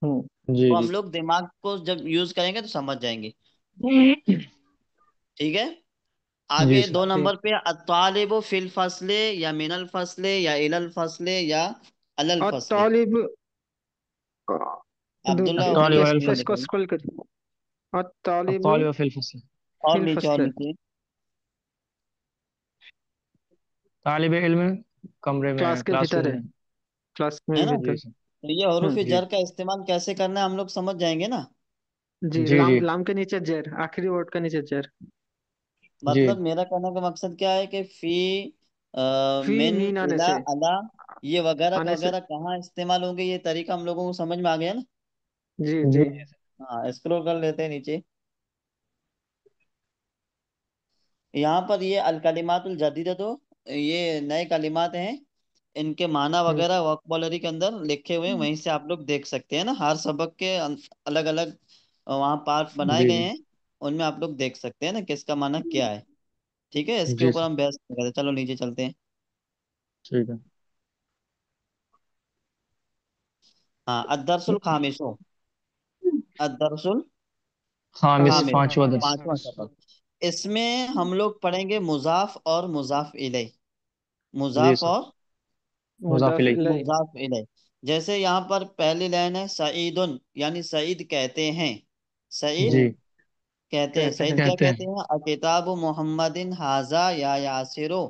हम्म। जी तो हम जी। लोग दिमाग को जब यूज करेंगे तो समझ जाएंगे। ठीक है। जी आगे सर। दो ठीक। नंबर पे अत्तालिबु फिल फसले या मिनल फसले या इलल फसले या अलल और फसले। तालिब, अब्दुल्ला तालिब उसकी अल स्क्रीन इसको दिखाई। स्क्रॉल कर। और तालिब तालिब फिल फसल। और फिल नीचे, और फसले, नीचे। तालिब इल्म कमरे में है, क्लास के भीतर क्लासरूम है, में। क्लास में है ना। भीतर। जी सर। तो ये हरूफ हम्म। जी जर का इस्तेमाल कैसे करना है हम लोग समझ जाएंगे ना। जी, जी। लाम जी लाम के नीचे जेर, आखिरी वर्ड का नीचे जेर। जी। मतलब मेरा कहने का मकसद क्या है कि फी, फी मिन, मीन आने इला, से, अला, ये वगैरह आने से। वगैरह कहाँ इस्तेमाल होंगे, ये तरीका हम लोगों को समझ में आ गया ना। जी जी जी। जी सर। हाँ, स्क्रॉल कर लेते हैं नीचे। यहाँ पर ये अल कलिमातुल जदीदा, तो ये नए कलिमात हैं, इनके माना हम्म। वगैरह वोकैबुलरी के अंदर लिखे हुए हैं, वहीं से आप लोग देख सकते हैं ना। हर सबक के अलग अलग वहाँ पार्ट बनाए जी गए जी। हैं, उनमें आप लोग देख सकते हैं ना किसका माना क्या है। ठीक है, इसके जी ऊपर सर। हम बहस नहीं करते, चलो नीचे चलते हैं। ठीक है। हाँ, अदरसुल खामिसो, अदरसुल खामिस, खामिस, पांचवा दर्स। पांचवा सबक। इसमें हम लोग पढ़ेंगे मुजाफ और मुजाफ इलै, जी मुजाफ सर। और मुजाफ मुदाफ इलैह। इलैह। मुजाफ इलै। जैसे यहाँ पर पहली लाइन है सईदुन, यानी सईद कहते हैं, सईद हम्म। जी कहते हैं। कहते सईद हैं। क्या कहते कहते हैं। हैं? अकिताब मोहम्मदिन हाजा या यासिरो,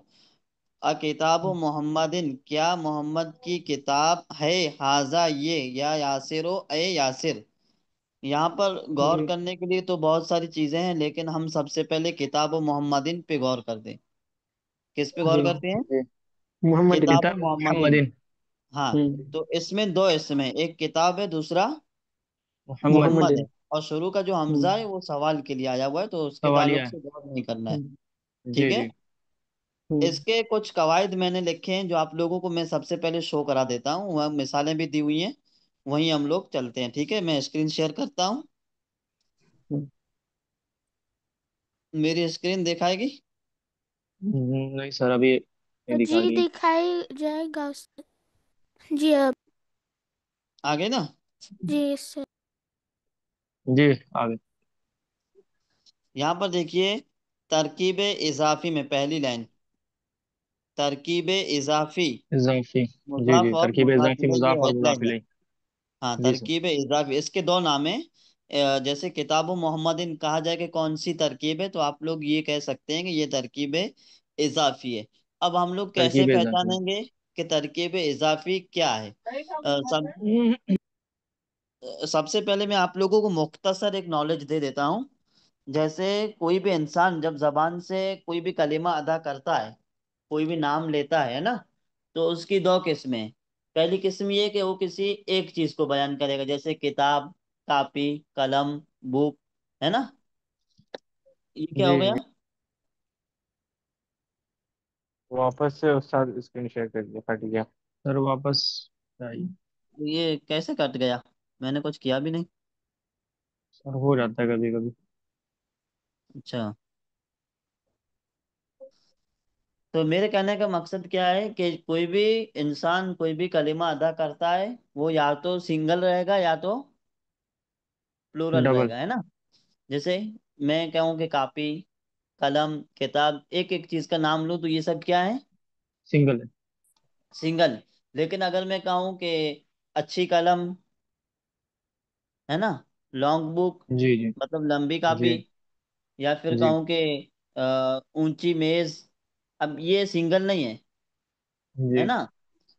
अकिताब मोहम्मदिन, क्या मोहम्मद की किताब है, हाजा ये, या यासिरो ए यासिर। यहाँ पर गौर जी करने के लिए तो बहुत सारी चीजें हैं, लेकिन हम सबसे पहले किताब मोहम्मदिन पे गौर करते हैं। किस पे गौर जी। करते हैं? जी। मोहम्मद किताब किताब मोहम्मदिन। मोहम्मदिन। हाँ। हम्म। तो इसमें दो इसमें, एक किताब है, दूसरा मोहम्मद। मोहम्मद है। मोहम्मदिन। और शुरू का जो हमजा है हम्म। वो सवाल के लिए आया हुआ है, तो उसके ताल्लुक सवालिया है। से गौर नहीं करना है। हम्म। ठीक जी है। जी। हम्म। इसके कुछ कवायद मैंने लिखे हैं जो आप लोगों को मैं सबसे पहले शो करा देता हूँ, वह मिसालें भी दी हुई हैं, वहीं हम लोग चलते हैं। ठीक है, मैं स्क्रीन शेयर करता हूँ। हम्म। मेरी स्क्रीन दिखाएगी? नहीं सर, अभी नहीं दिखा जी रही। दिखाई जाएगा उससे। जी अब। आगे ना। जी इससे। जी आगे। यहाँ पर देखिए, तरकीब इजाफी में पहली लाइन, तरकीब इजाफी, इजाफी। जी मुजाफ जी, और तरकीब मुजाफ इजाफी इलैह, ये मुजाफ और मुजाफ हेडलाइन है। इलैह। हाँ, जी सर। तरकीब इजाफी, इसके दो नाम है। जैसे किताब मोहम्मदिन कहा जाए कि कौन सी तरकीब है, तो आप लोग ये कह सकते हैं कि ये तरकीब इजाफी है। अब हम लोग कैसे तरकीब इजाफी। पहचानेंगे कि तरकीब इजाफी क्या है? सबसे पहले मैं आप लोगों को मुख्तसर एक नॉलेज दे देता हूँ। जैसे कोई भी इंसान जब जबान से कोई भी कलिमा अदा करता है, कोई भी नाम लेता है ना, तो उसकी दो किस्में हैं। पहली किस्म ये कि वो किसी एक चीज को बयान करेगा, जैसे किताब, कापी, कलम, बुक, है ना। ये क्या हो जी गया? जी। वापस से उस्ताद स्क्रीन शेयर कर दिया, फट गया सर, वापस आइए। ये कैसे कट गया? मैंने कुछ किया भी नहीं। सर हो जाता है कभी कभी। अच्छा। तो मेरे कहने का मकसद क्या है कि कोई भी इंसान कोई भी कलिमा अदा करता है, वो या तो सिंगल रहेगा या तो प्लूरल डबल। रहेगा, है ना। जैसे मैं कहूँ कि कापी, कलम, किताब, एक एक चीज का नाम लूँ तो ये सब क्या है, सिंगल है। सिंगल। लेकिन अगर मैं कहूँ कि अच्छी कलम, है ना, लॉन्ग बुक, जी जी मतलब लंबी कापी, जी या फिर जी कहूँ कि ऊंची मेज, अब ये सिंगल नहीं है, है जी। ना,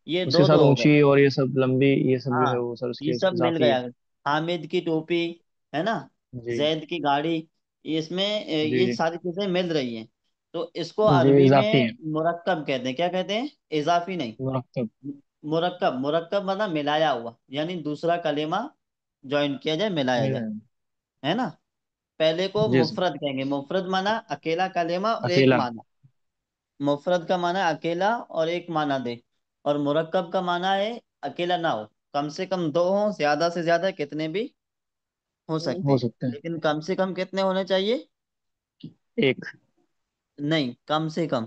ये उसके दो साथ दो हो गए। ऊंची और ये सब लंबी, ये सब जो है हाँ, वो सर ये उसके सब मिल इजाफी गया। है। हामिद की टोपी, है ना, जी जैद की गाड़ी, इसमें जी ये जी सारी चीजें मिल रही हैं। तो इसको जी अरबी इजाफी में है। मुरक्कब कहते हैं। क्या कहते हैं, इजाफी नहीं। मुरक्कब। मुरक्कब, मुरक्कब मतलब मिलाया हुआ, यानी दूसरा कलेमा ज्वाइन किया जाए, मिलाया मिला जाए, है। है ना। पहले को जी सर। मुफरद कहेंगे, मुफरद माना अकेला कलेमा और एक अकेला। माना। मुफरद का माना है अकेला और एक माना दे। और मुरक्कब का माना है अकेला ना हो, कम से कम दो हो, ज्यादा से ज्यादा कितने भी हो सकते हो हैं, सकते हैं। लेकिन कम से कम कितने होने चाहिए। एक। नहीं, कम से कम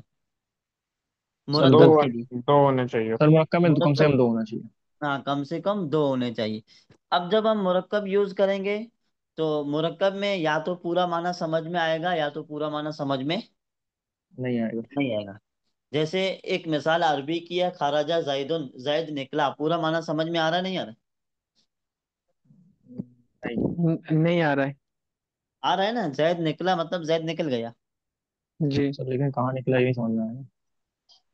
सर दो, दो। मुरक्कब के लिए। दो होने चाहिए। सर मुरक्कब में तो कम से मुरक्कब, कम दो होना चाहिए। हाँ, कम से कम दो होने चाहिए। अब जब हम मुरक्कब यूज करेंगे तो मुरक्कब में या तो पूरा माना समझ में आएगा या तो पूरा माना समझ में नहीं आएगा। नहीं आएगा। जैसे एक मिसाल अरबी की है, खराजा जैदुन, जैद निकला, पूरा माना समझ में आ रहा है नहीं आ रहा। नहीं। नहीं आ रहा है। आ रहा है ना, जैद निकला मतलब जैद निकल गया। जी। सर लेकिन कहाँ निकला ये नहीं समझ में आया ना।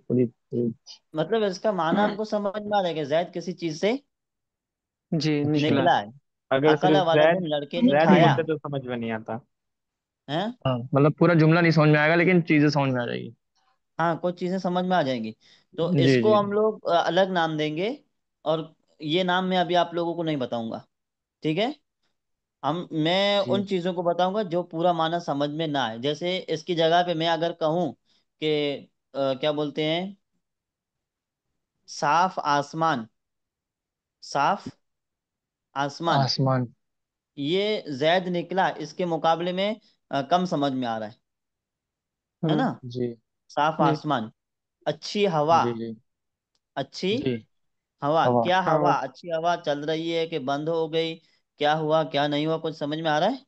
पूरी पूरी। मतलब इसका माना हमको समझ में आ रहा है कि जैद किसी चीज से जी अच्छा। निकला। निकला है। अगर अकला सिर्फ वालदन, जैद, लड़के ने जैद खाया, बोलते तो समझ में नहीं आता। है। हाँ मतलब पूरा जुमला नहीं समझ में आएगा लेकिन चीजें समझ में आ जाएगी। हाँ, कुछ चीजें समझ में आ जाएंगी। तो जी इसको जी हम लोग अलग नाम देंगे। और ये नाम मैं अभी आप लोगों को नहीं बताऊंगा, ठीक है। मैं जी। उन चीजों को बताऊंगा जो पूरा माना समझ में ना आए। जैसे इसकी जगह पे मैं अगर कहूँ कि क्या बोलते हैं, साफ आसमान, साफ आसमान, आसमान। ये जैद निकला, इसके मुकाबले में कम समझ में आ रहा है ना। जी साफ जी। आसमान, अच्छी हवा, जी जी अच्छी जी। हवा, हवा। क्या हवा, हवा। अच्छी हवा चल रही है कि बंद हो गई, क्या हुआ क्या नहीं हुआ, कुछ समझ में आ रहा है।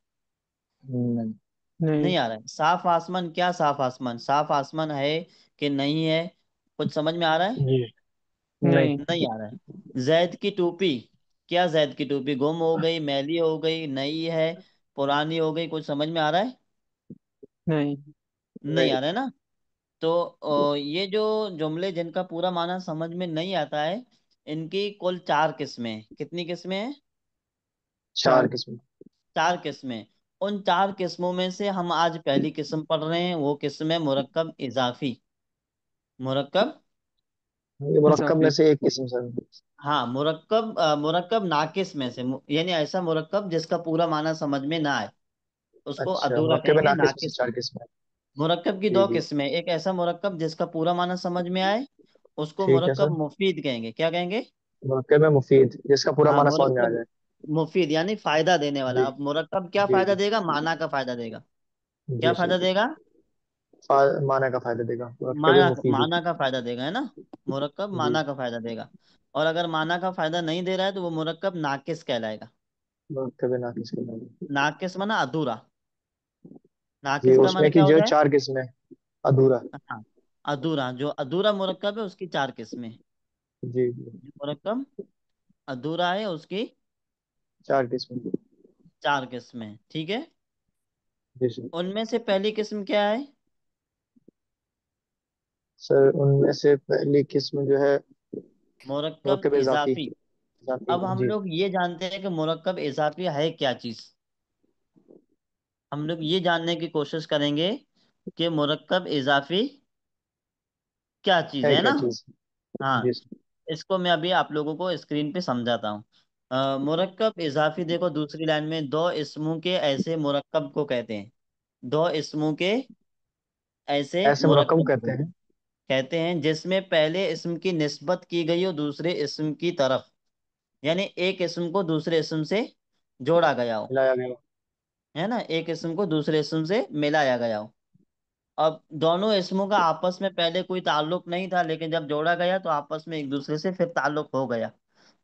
नहीं। नहीं। नहीं आ रहा है। साफ आसमान, क्या साफ आसमान, साफ आसमान है कि नहीं है, कुछ समझ में आ रहा है। जी। नहीं। नहीं। नहीं आ रहा है। जैद की टोपी, क्या जैद की टोपी गुम हो गई, मैली हो गई, नई है, पुरानी हो गई, कुछ समझ में आ रहा है। नहीं। नहीं नहीं। आ रहा है ना। तो ये जो जुमले जिनका पूरा माना समझ में नहीं आता है, इनकी कुल चार किस्में हैं। कितनी किस्में हैं, चार चार। किस्म। चार किस्में। उन चार किस्मों में से हम आज पहली किस्म पढ़ रहे हैं, वो किस्म है मुरक्कब इजाफी। मुरक्कब, ये मुरक्कब में इजाफी। से एक किस्म सर। हाँ, मुरक्कब, मुरक्कब नाकिस में से, यानी ऐसा मुरक्कब जिसका पूरा माना समझ में ना आए, उसको अच्छा अधूरा मुरक्कब में कहेंगे, नाकिस में से नाकिस। चार किस्म है। मुरक्कब की जी दो जी। किस्में, एक ऐसा मुरक्कब जिसका पूरा माना समझ में आए, उसको ठीक है मुरक्कब सर। मुफीद कहेंगे। क्या कहेंगे, मुरक्कब में मुफीद जिसका पूरा हाँ, माना समझ में आ मुरक्कब जाए। मुफीद यानी फायदा देने वाला। जी अब मुरक्कब क्या जी फायदा जी देगा, माना का फायदा देगा। क्या जी फायदा सर। देगा, माना का फायदा देगा मुरक्कब माना, मुफीद। माना का फायदा देगा, है ना। मुरक्कब जी। माना का फायदा देगा। और अगर माना का फायदा नहीं दे रहा है तो वो मुरक्कब नाकिस कहलाएगा। मुरक्कब नाकिस के नाम। नाकिस माना अधूरा। जी नाकिस का माना उसमें क्या की जो होता है, चार किस्में अधूरा। हाँ, अधूरा। जो अधूरा मुरक्कब है उसकी चार किस्में। जी जी। जो मुरक्कब अधूरा है उसकी चार किस्में। चार किस्में, ठीक है। जी सर। उनमें से पहली किस्म क्या है, सर उनमें से पहली किस्म जो है मुरक्कब मुरक्कब इजाफी। इजाफी। इजाफी अब हम जी। लोग ये जानते हैं कि मुरक्कब इजाफी है क्या चीज। हम लोग ये जानने की कोशिश करेंगे कि मुरक्कब इजाफी क्या चीज है है ना। क्या चीज। जी हाँ, सर। इसको मैं अभी आप लोगों को स्क्रीन पे समझाता हूँ। मुरक्कब इजाफी, देखो दूसरी लाइन में, दो इसमों के ऐसे मुरक्कब को कहते हैं। दो इसमों के ऐसे ऐसे मुरक्कब मुरक्कब कहते को हैं। कहते हैं जिसमें पहले इसम की निस्बत की गई हो दूसरे इसम की तरफ, यानी एक इसम को दूसरे इसम से जोड़ा गया हो, मिलाया गया। है ना, एक इसम को दूसरे इसम से मिलाया गया हो। अब दोनों इसमों का आपस में पहले कोई ताल्लुक नहीं था, लेकिन जब जोड़ा गया तो आपस में एक दूसरे से फिर ताल्लुक हो गया।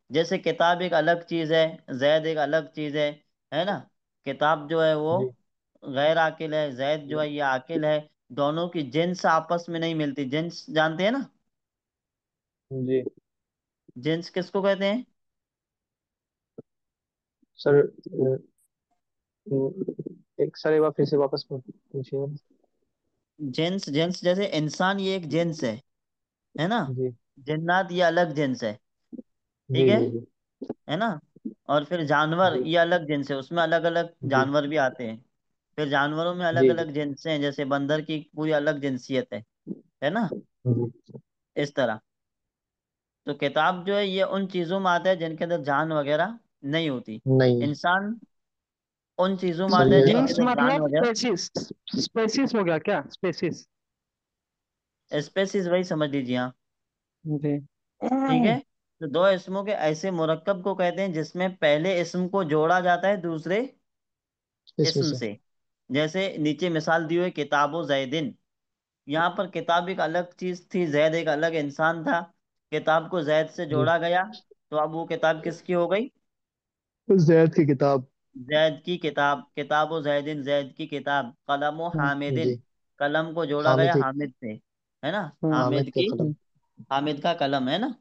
जैसे किताब एक अलग चीज है, जैद एक अलग चीज है ना। किताब जो है वो जी गैर आकिल है, जैद जो है ये आकिल है। दोनों की जिन्स आपस में नहीं मिलती। जिन्स जानते हैं ना? जी जिन्स किसको कहते हैं? सर। एक सर, एक बार फिर से वापस पूछिए। जिन्स, जिन्स जैसे इंसान ये एक जिन्स है ना। जी जिन्नात ये अलग जिन्स है, ठीक जी जी जी है ना। और फिर जानवर जी ये अलग जिन्स है, उसमें अलग अलग जी जानवर भी आते हैं। फिर जानवरों में अलग जी जी अलग जिन्स हैं, जैसे बंदर की पूरी अलग जिनसियत है ना। जी। इस तरह तो किताब जो है ये उन चीजों में आता है जिनके अंदर जान वगैरह नहीं होती। नहीं। इंसान उन चीजों में सर आता है ये जिनके जीन्स अंदर जान मतलब वगैरह। स्पेसिस, स्पेसिस हो गया क्या, स्पेसिस? स्पेसिस वही समझ लीजिए हाँ। जी। ठीक है। तो दो इसमों के ऐसे मुरक्कब को कहते हैं जिसमें पहले इसम को जोड़ा जाता है दूसरे इसमें इसम से। से। जैसे नीचे मिसाल दी हुई किताबो जैदिन। यहाँ पर किताब एक अलग चीज थी, जैद एक अलग इंसान था। किताब को जैद से जी। जोड़ा गया तो अब वो किताब किसकी हो गई? जैद की किताब। जैद की किताब। किताबो जैदिन, जैद की किताब। कलमो हामिदिन, जी। कलम को जोड़ा हामिद गया की। हामिद से, है ना। हामिद हामिद का की, कलम। हामिद का कलम, है ना।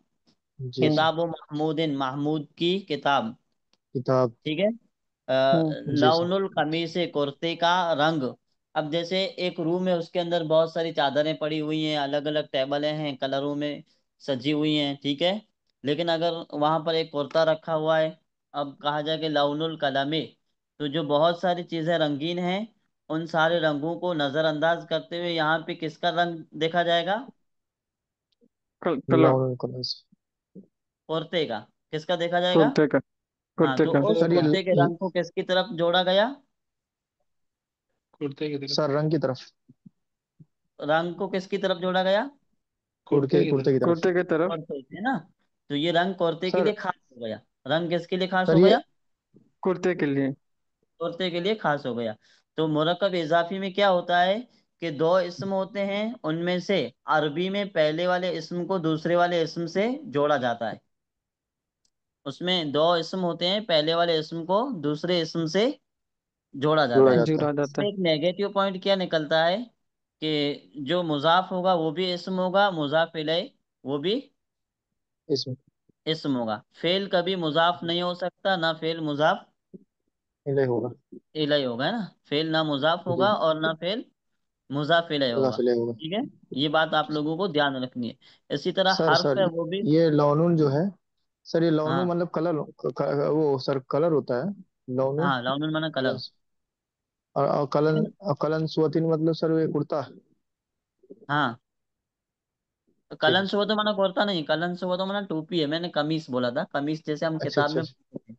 जी सर। किताबो महमूदिन, महमूद की किताब। किताब। ठीक है। जी सर। लौनुल कमीज, कुर्ते का रंग। अब जैसे एक रूम है, उसके अंदर बहुत सारी चादरें पड़ी हुई हैं, अलग अलग टेबलें हैं, कलरों में सजी हुई हैं, ठीक है। लेकिन अगर वहां पर एक कुर्ता रखा हुआ है, अब कहा जाए कि लौनुल कलमे, तो जो बहुत सारी चीजें रंगीन हैं, उन सारे रंगों को नजरअंदाज करते हुए यहाँ पे किसका रंग देखा जाएगा? कलर। लौन कलम। कुर्ते का। किसका देखा जाएगा? कुर्ते का। हाँ, कुर्ते तो का। उस सर ये कुर्ते के रंग को किसकी तरफ जोड़ा गया? सर रंग की तरफ। रंग को किसकी तरफ जोड़ा गया? कुर्ते की तरफ। कुर्ते की तरफ। कुर्ते से ना। तो ये रंग कुर्ते के सर। लिए खास हो गया। रंग किसके लिए खास सर हो ये। गया? कुर्ते के लिए। कुर्ते के लिए खास हो गया। तो मुरक्कब इजाफी में क्या होता है कि दो इस्म होते हैं, उनमें से अरबी में पहले वाले इस्म को दूसरे वाले इस्म से जोड़ा जाता है। उसमें दो इस्म होते हैं, पहले वाले इस्म को दूसरे इस्म से जोड़ा जाता जोड़ा है। जाता है। जुड़ा जाता इसमें है। एक नेगेटिव पॉइंट क्या निकलता है कि जो मुजाफ होगा वो भी इस्म होगा, मुजाफ इलैह वो भी इसमें। इस्म होगा। फेल कभी मुजाफ नहीं हो सकता, ना फेल मुजाफ इले होगा। इलैह होगा, है ना। फेल ना मुजाफ जी। होगा और ना फेल मुजाफ इलैह होगा। मुजाफ इले होगा। ठीक है। ये बात आप लोगों को ध्यान रखनी है। इसी तरह सर हर्फ सर है वो भी। ये लौनुन जो है। सर ये लौनु हाँ मतलब कलर वो सर कलर होता है। लौनु। हाँ, लौनुल माना कलन। कलर। और ठीक है कलन। ना। कलन सुवतिन मतलब सर ये कुर्ता। हाँ, तो ठीक है कलन से सर। वो तो माना कुर्ता नहीं, कलन से वो तो माना टोपी है। मैंने कमीज बोला था, कमीज जैसे हम अच्छा किताब अच्छा में अच्छा। पढ़ते हैं,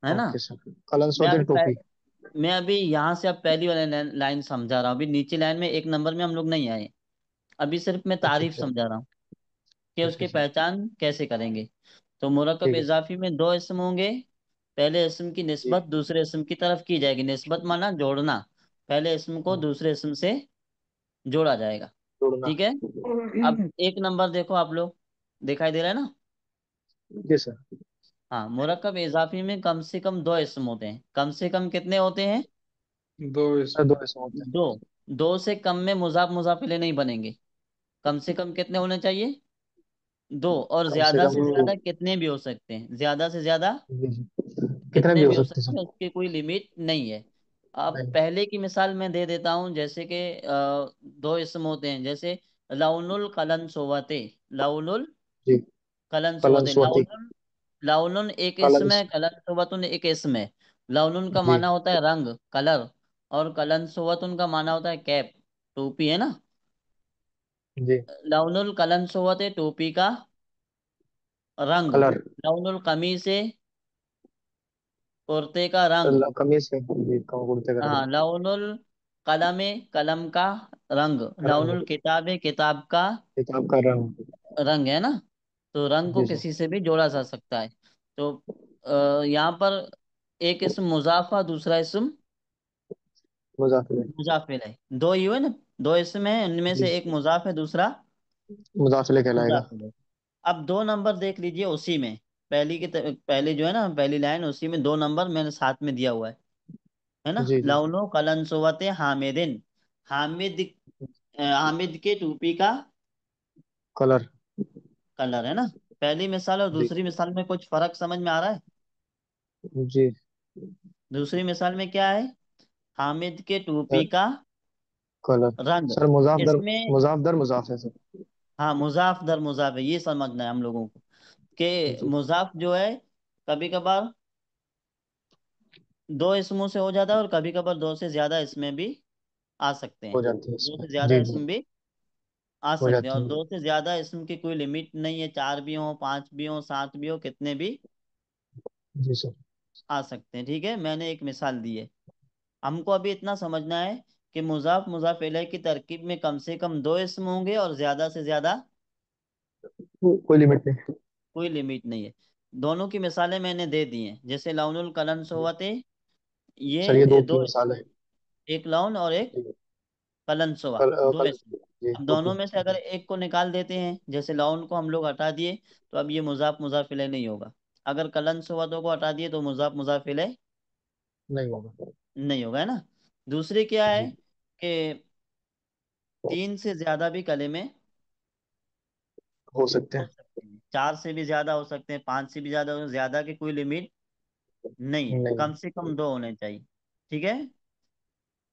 है ना। Okay sir. कलन मैं सुवतिन अभी टोपी। मैं अभी यहाँ से अब पहली वाली लाइन समझा रहा हूँ। अभी नीचे लाइन में एक नंबर में हम लोग नहीं आए। अभी सिर्फ मैं अच्छा तारीफ अच्छा। समझा रहा हूँ कि ओके उसकी सर। पहचान कैसे करेंगे। तो मुरक्कब ठीक है सर। इजाफी में दो इसम होंगे। पहले इसम की जी। निस्बत दूसरे इसम की तरफ की जाएगी। निस्बत माना जोड़ना। पहले इसम को हाँ, दूसरे इसम से जोड़ा जाएगा। जोड़ना। ठीक है। अब एक नंबर देखो आप लोग, दिखाई दे रहा है ना। जी सर। हाँ, मुरक्कब इजाफी में कम से कम दो इसम होते हैं। कम से कम कितने होते हैं? सर दो ऐसे होते हैं। दो। दो से कम में मुजाफ मुजाफिले नहीं बनेंगे। कम से कम कितने होने चाहिए? दो। और कम से ज्यादा कम से दो। ज्यादा कितने भी हो सकते हैं, ज्यादा से ज्यादा जी जी। कितने भी कितने हो भी हो सकते हैं सकते सर। हैं, उसकी कोई लिमिट नहीं है। अब नहीं। पहले की मिसाल मैं दे देता हूँ, जैसे कि दो इसम होते हैं, जैसे लाउनुल कलन सोवते। लाउनुल जी। कलन कलन सोवते। स्वाति। लाउनुल, लाउनुन एक कलन। इसम है, कलन सोवतुन एक इसम है। लाउनुन का जी माना होता है रंग, कलर। और कलन सोवतुन का माना होता है कैप, टोपी, है ना। जी। लाउनुल कलन सोवते टोपी का रंग। कलर। लाउनुल कमीज से कुर्ते का रंग। कमीज है जी, कुर्ते का हाँ, रंग। लाउनुल कलम कलम का रंग। रंग। लाउनुल किताब किताब का किताब का रंग। रंग, है ना। तो रंग को जी सर। किसी से भी जोड़ा जा सकता है। तो यहाँ पर एक इसम मुजाफा, दूसरा इसम मुजाफिर। मुजाफिल है। दो ही हुए ना। दो इसम है, उनमें जी। से एक मुजाफ है, दूसरा मुदाखिले कहलाएगा। मुजाफ इलैह। अब दो नंबर देख लीजिए उसी में, पहली जो है ना, पहली लाइन, उसी में दो नंबर मैंने साथ में दिया हुआ है ना। जी जी। लौनो कलन सोवते हामिदिन, हामिद, हामिद के टोपी का कलर। कलर है ना। पहली मिसाल और जी दूसरी मिसाल में कुछ फर्क समझ में आ रहा है? जी। दूसरी मिसाल में क्या है? हामिद के टोपी सर, का कलर। रंग। सर इसमें मुजाफ दर मुजाफ है सर। हाँ, मुजाफ दर मुजाफ है, ये समझना है हम लोगों को कि जी। मुजाफ जो है कभी कभार दो इसमों से हो जाता है, और कभी कभार दो से ज्यादा इसमें भी आ सकते हैं। हो जाती है दो इसमें। से ज्यादा जी जी। इसम भी आ हो सकते हैं, जाती और है। दो से ज्यादा इसम की कोई लिमिट नहीं है, चार भी हो, पांच भी हो, सात भी हो, कितने भी जी सर। आ सकते हैं। ठीक है, मैंने एक मिसाल दी है। हमको अभी इतना समझना है कि मुजाफ मुजाफ इलैह की तरकीब में कम से कम दो इसम होंगे, और ज्यादा से ज्यादा कोई लिमिट नहीं। कोई लिमिट नहीं है। दोनों की मिसालें मैंने दे दी हैं, जैसे लाउनुल कलम सोवते, सर ये ये दो की दो मिसाल इसम है। है, एक लाउन और एक जी। कलनसुआ, दो कल। इसम। जी अब दो की। दोनों में से अगर एक को निकाल देते हैं, जैसे लाउन को हम लोग हटा दिए, तो अब ये मुजाफ मुजाफ इलैह नहीं होगा। अगर कलनसुआ दो को हटा दिए तो मुजाफ मुजाफ इलैह नहीं होगा। नहीं होगा, है ना। दूसरी क्या है जी। कि तीन से ज्यादा भी कलेमे हो सकते हो हैं। सकते हैं, चार से भी ज्यादा हो सकते हैं, पांच से भी ज्यादा ज्यादा की कोई लिमिट नहीं है, नहीं। कम से कम दो होने चाहिए। ठीक है।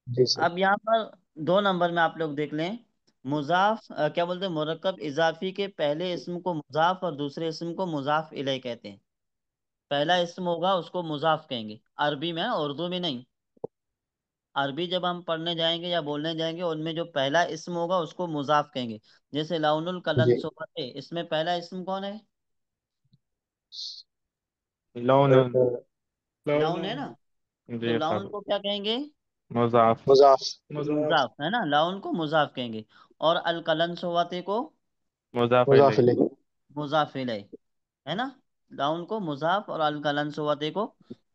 जी सर। अब यहाँ पर दो नंबर में आप लोग देख लें, मुजाफ क्या बोलते हैं, मुरक्कब इजाफी के पहले इसम को मुजाफ और दूसरे इसम को मुजाफ इलैह कहते हैं। पहला इसम होगा उसको मुजाफ कहेंगे, अरबी में, उर्दू में नहीं। अरबी जब हम पढ़ने जाएंगे या बोलने जाएंगे, उनमें जो पहला इसम होगा उसको मुजाफ कहेंगे। जैसे लाउनुल कलन जी। सोबते, इसमें पहला इसम कौन है? लोन। लाउन है ना। तो जी लाउन सर। को क्या कहेंगे? मुजाफ। मुजाफ। मुजाफ, है ना, लाउन को मुजाफ कहेंगे। और अल कलन सोवाते को मुजाफ मुजाफ इलैह। इलैह। मुजाफ इलैह, है ना। लाउन को मुजाफ और अल कलन सोवाते को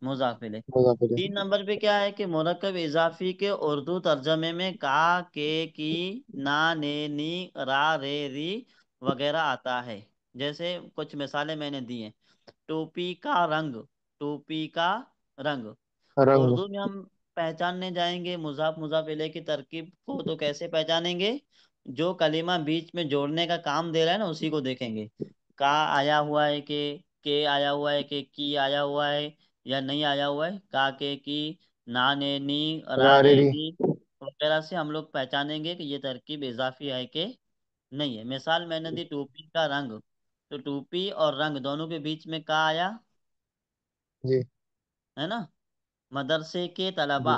मुजाफ इलैह। मुजाफ इलैह। तीन नंबर पे क्या है कि मुरक्कब इजाफी के उर्दू तर्जमे में का, के, की, ना, ने, नी, रा, रे, री वगैरह आता है। जैसे कुछ मिसालें मैंने दी हैं। टोपी का रंग, टोपी का रंग। रंग। उर्दू में हम पहचानने जाएंगे मुजाफ मुजाफ इलैह की तरकीब को, तो कैसे पहचानेंगे? जो कलीमा बीच में जोड़ने का काम दे रहा है ना, उसी को देखेंगे। का आया हुआ है के आया हुआ है, के की आया हुआ है या नहीं आया हुआ है, का, के, की, ना, ने, नी, रा, रे, रारेरी। री वगैरह से हम लोग पहचानेंगे कि ये तरकीब इजाफी है कि नहीं है। मिसाल मैंने दी टोपी का रंग, तो टोपी और रंग दोनों के बीच में का आया, जी है ना। मदरसे के तलबा,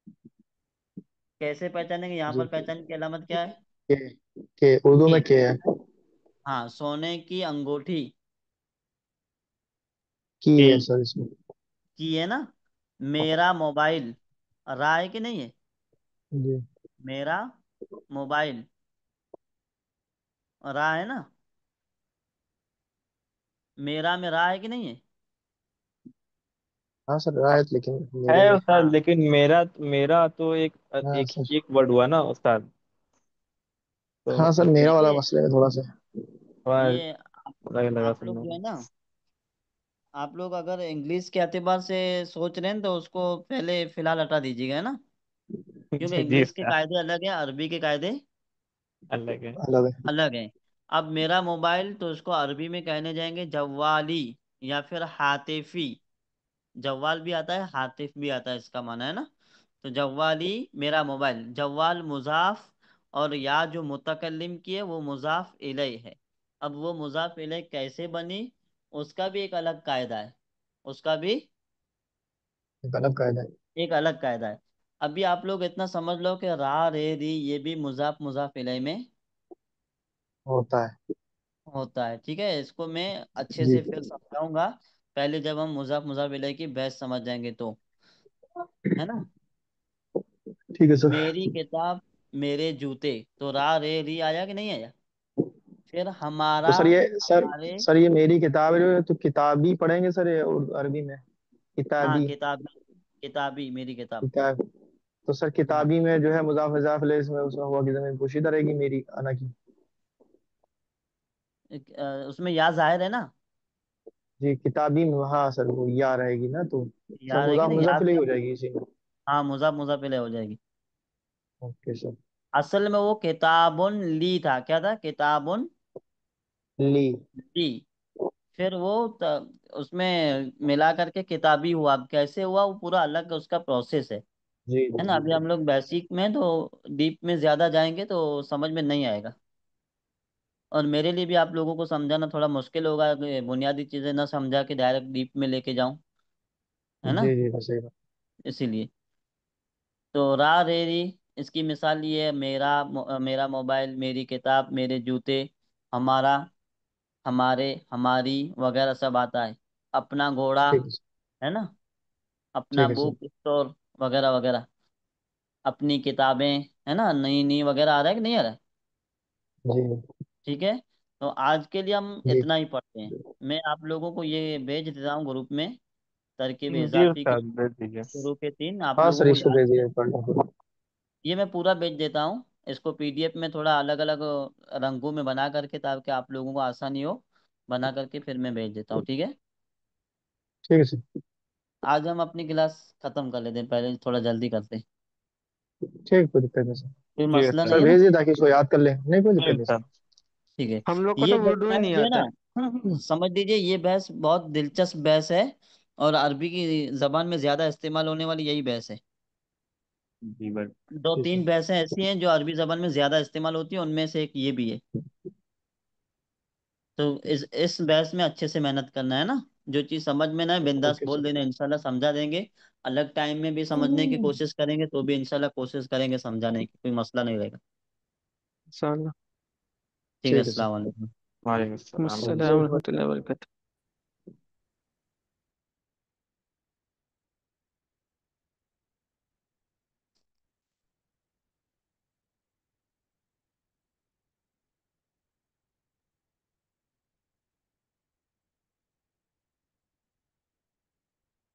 जी। कैसे पहचानेंगे? यहाँ जी। पर पहचान की अलामत क्या है? के उर्दू के, में के है। हाँ, सोने की अंगूठी, की के है सर इसमें। की है ना। मेरा मोबाइल, रा है कि नहीं है? जी। मेरा मोबाइल, रा है ना। मेरा में रा है कि नहीं है? हाँ सर रायत, लेकिन मेरे है में। उस्ताद, हाँ, लेकिन मेरा मेरा तो एक हाँ एक सर। एक वर्ड हुआ ना उस्ताद। तो हाँ सर मेरा वाला देखिए, मसले में थोड़ा सा। थोड़ा ये लगा लगा आप सुनने लोग जो है में। ना, आप लोग अगर इंग्लिश के एतबार से सोच रहे हैं तो उसको पहले फिलहाल हटा दीजिएगा, है ना। क्योंकि जी इंग्लिश के उस्ताद। कायदे अलग हैं, अरबी के कायदे अलग है। अलग है। अलग हैं। अब मेरा मोबाइल, तो उसको अरबी में कहने जाएंगे जवाली, या फिर हातिफी। जवाल भी आता है, हातिफ भी आता है, इसका माना है ना। तो जवाली, मेरा मोबाइल, जवाल मुजाफ, और या जो मुतकल्लिम की है वो मुजाफ इलैह है। अब वो मुजाफ इलैह कैसे बनी, उसका भी एक अलग कायदा है, उसका भी एक अलग कायदा है। एक अलग कायदा है। अभी आप लोग इतना समझ लो कि रा, रे, री ये भी मुजाफ मुजाफ इलैह में होता है। होता है। ठीक है, इसको मैं अच्छे जी। से फिर समझाऊंगा, पहले जब हम मुजाफ मुजाफ इलैह की बहस समझ जाएंगे तो, है ना। ठीक है सर। मेरी किताब, मेरे जूते, तो रा, रे, री आया कि नहीं आया? फिर तो हमारा, सर ये सर हमारे, सर ये मेरी किताब है जो है, तो किताबी पढ़ेंगे सर ये अरबी में? हाँ, किताबी। किताबी, किताबी, मेरी किताब। किताब। तो सर किताबी में जो है मुजाफ इजाफ ले इसमें उसमें हुआ की जमीन पोशीदा रहेगी मेरी अना की। उसमें या जाहिर है ना। जी किताबी में हाँ सर वो या रहेगी ना तो सर या रहेगी मुजाफ ना, या मुजाफ से इलैही हो हम। जाएगी इसी में। हाँ, मुजाफ मुजाफ इलैही हो जाएगी। Okay sir. असल में वो किताबुन ली था, क्या था, किताबुन ली। ली। फिर वो उसमें मिला करके किताबी हुआ। अब कैसे हुआ वो पूरा अलग उसका प्रोसेस जी है जी ना। जी अभी जी। हम लोग बेसिक में, तो डीप में ज्यादा जाएंगे तो समझ में नहीं आएगा। और मेरे लिए भी आप लोगों को समझाना थोड़ा मुश्किल होगा, कि बुनियादी चीजें ना समझा के डायरेक्ट डीप में लेके जाऊं, है ना। जी जी बस सही बात। इसीलिए तो रा रे री, इसकी मिसाल ये है, मेरा मोबाइल, मेरी किताब, मेरे जूते, हमारा, हमारे, हमारी वगैरह सब आता है। अपना घोड़ा, ठीक है सर। है ना। अपना ठीक है सर। बुक स्टोर वगैरह वगैरह। अपनी किताबें, है ना, नई नई वगैरह आ रहा है कि नहीं आ रहा है। जी ठीक है। तो आज के लिए हम जी इतना ही पढ़ते हैं। मैं आप लोगों को ये भेज देता हूँ ग्रुप में, तरकीब जी इजाफी की उस्ताद भेज दीजिए। शुरू के 3 आप हाँ लोगों सर को इसको याद भेज है। दिए पढ़ लो। ये मैं पूरा भेज देता हूँ। इसको पीडीएफ में थोड़ा अलग अलग रंगों में बना करके, ताकि आप लोगों को आसानी हो, बना करके फिर मैं भेज देता हूँ, ठीक है। ठीक है सर। आज हम अपनी क्लास खत्म कर लेते हैं, पहले थोड़ा जल्दी करते हैं। ठीक कोई दिक्कत नहीं सर। कोई जी मसला नहीं उस्ताद। सर है ना। भेज दिए ताकि इसको याद कर ले नहीं कोई जी दिक्कत नहीं सर। उस्ताद। ठीक है। हम लोग को ये तो उर्दू ही बहस नहीं जो है आता है। ना, समझ लीजिए ये बहस बहुत दिलचस्प बहस है। और अरबी की जबान में ज्यादा इस्तेमाल होने वाली यही बहस है। जी बस। दो ठीक तीन है। बहसें ऐसी हैं जो अरबी जबान में ज्यादा इस्तेमाल होती है, उनमें से एक ये भी है। तो इस बहस में अच्छे से मेहनत करना है ना। जो चीज समझ में ना है बिंदास ओके बोल सर। देना, इंशाल्लाह समझा देंगे। अलग टाइम में भी समझने की कोशिश करेंगे तो भी इंशाल्लाह कोशिश करेंगे समझाने की, कोई मसला नहीं रहेगा। इंशाल्लाह। ठीक है, ठीक है सर। अस्सलाम वालेकुम। वालेकुम अस्सलाम। अस्सलाम ओके। रहमतुल्लाहि व बरकातहू।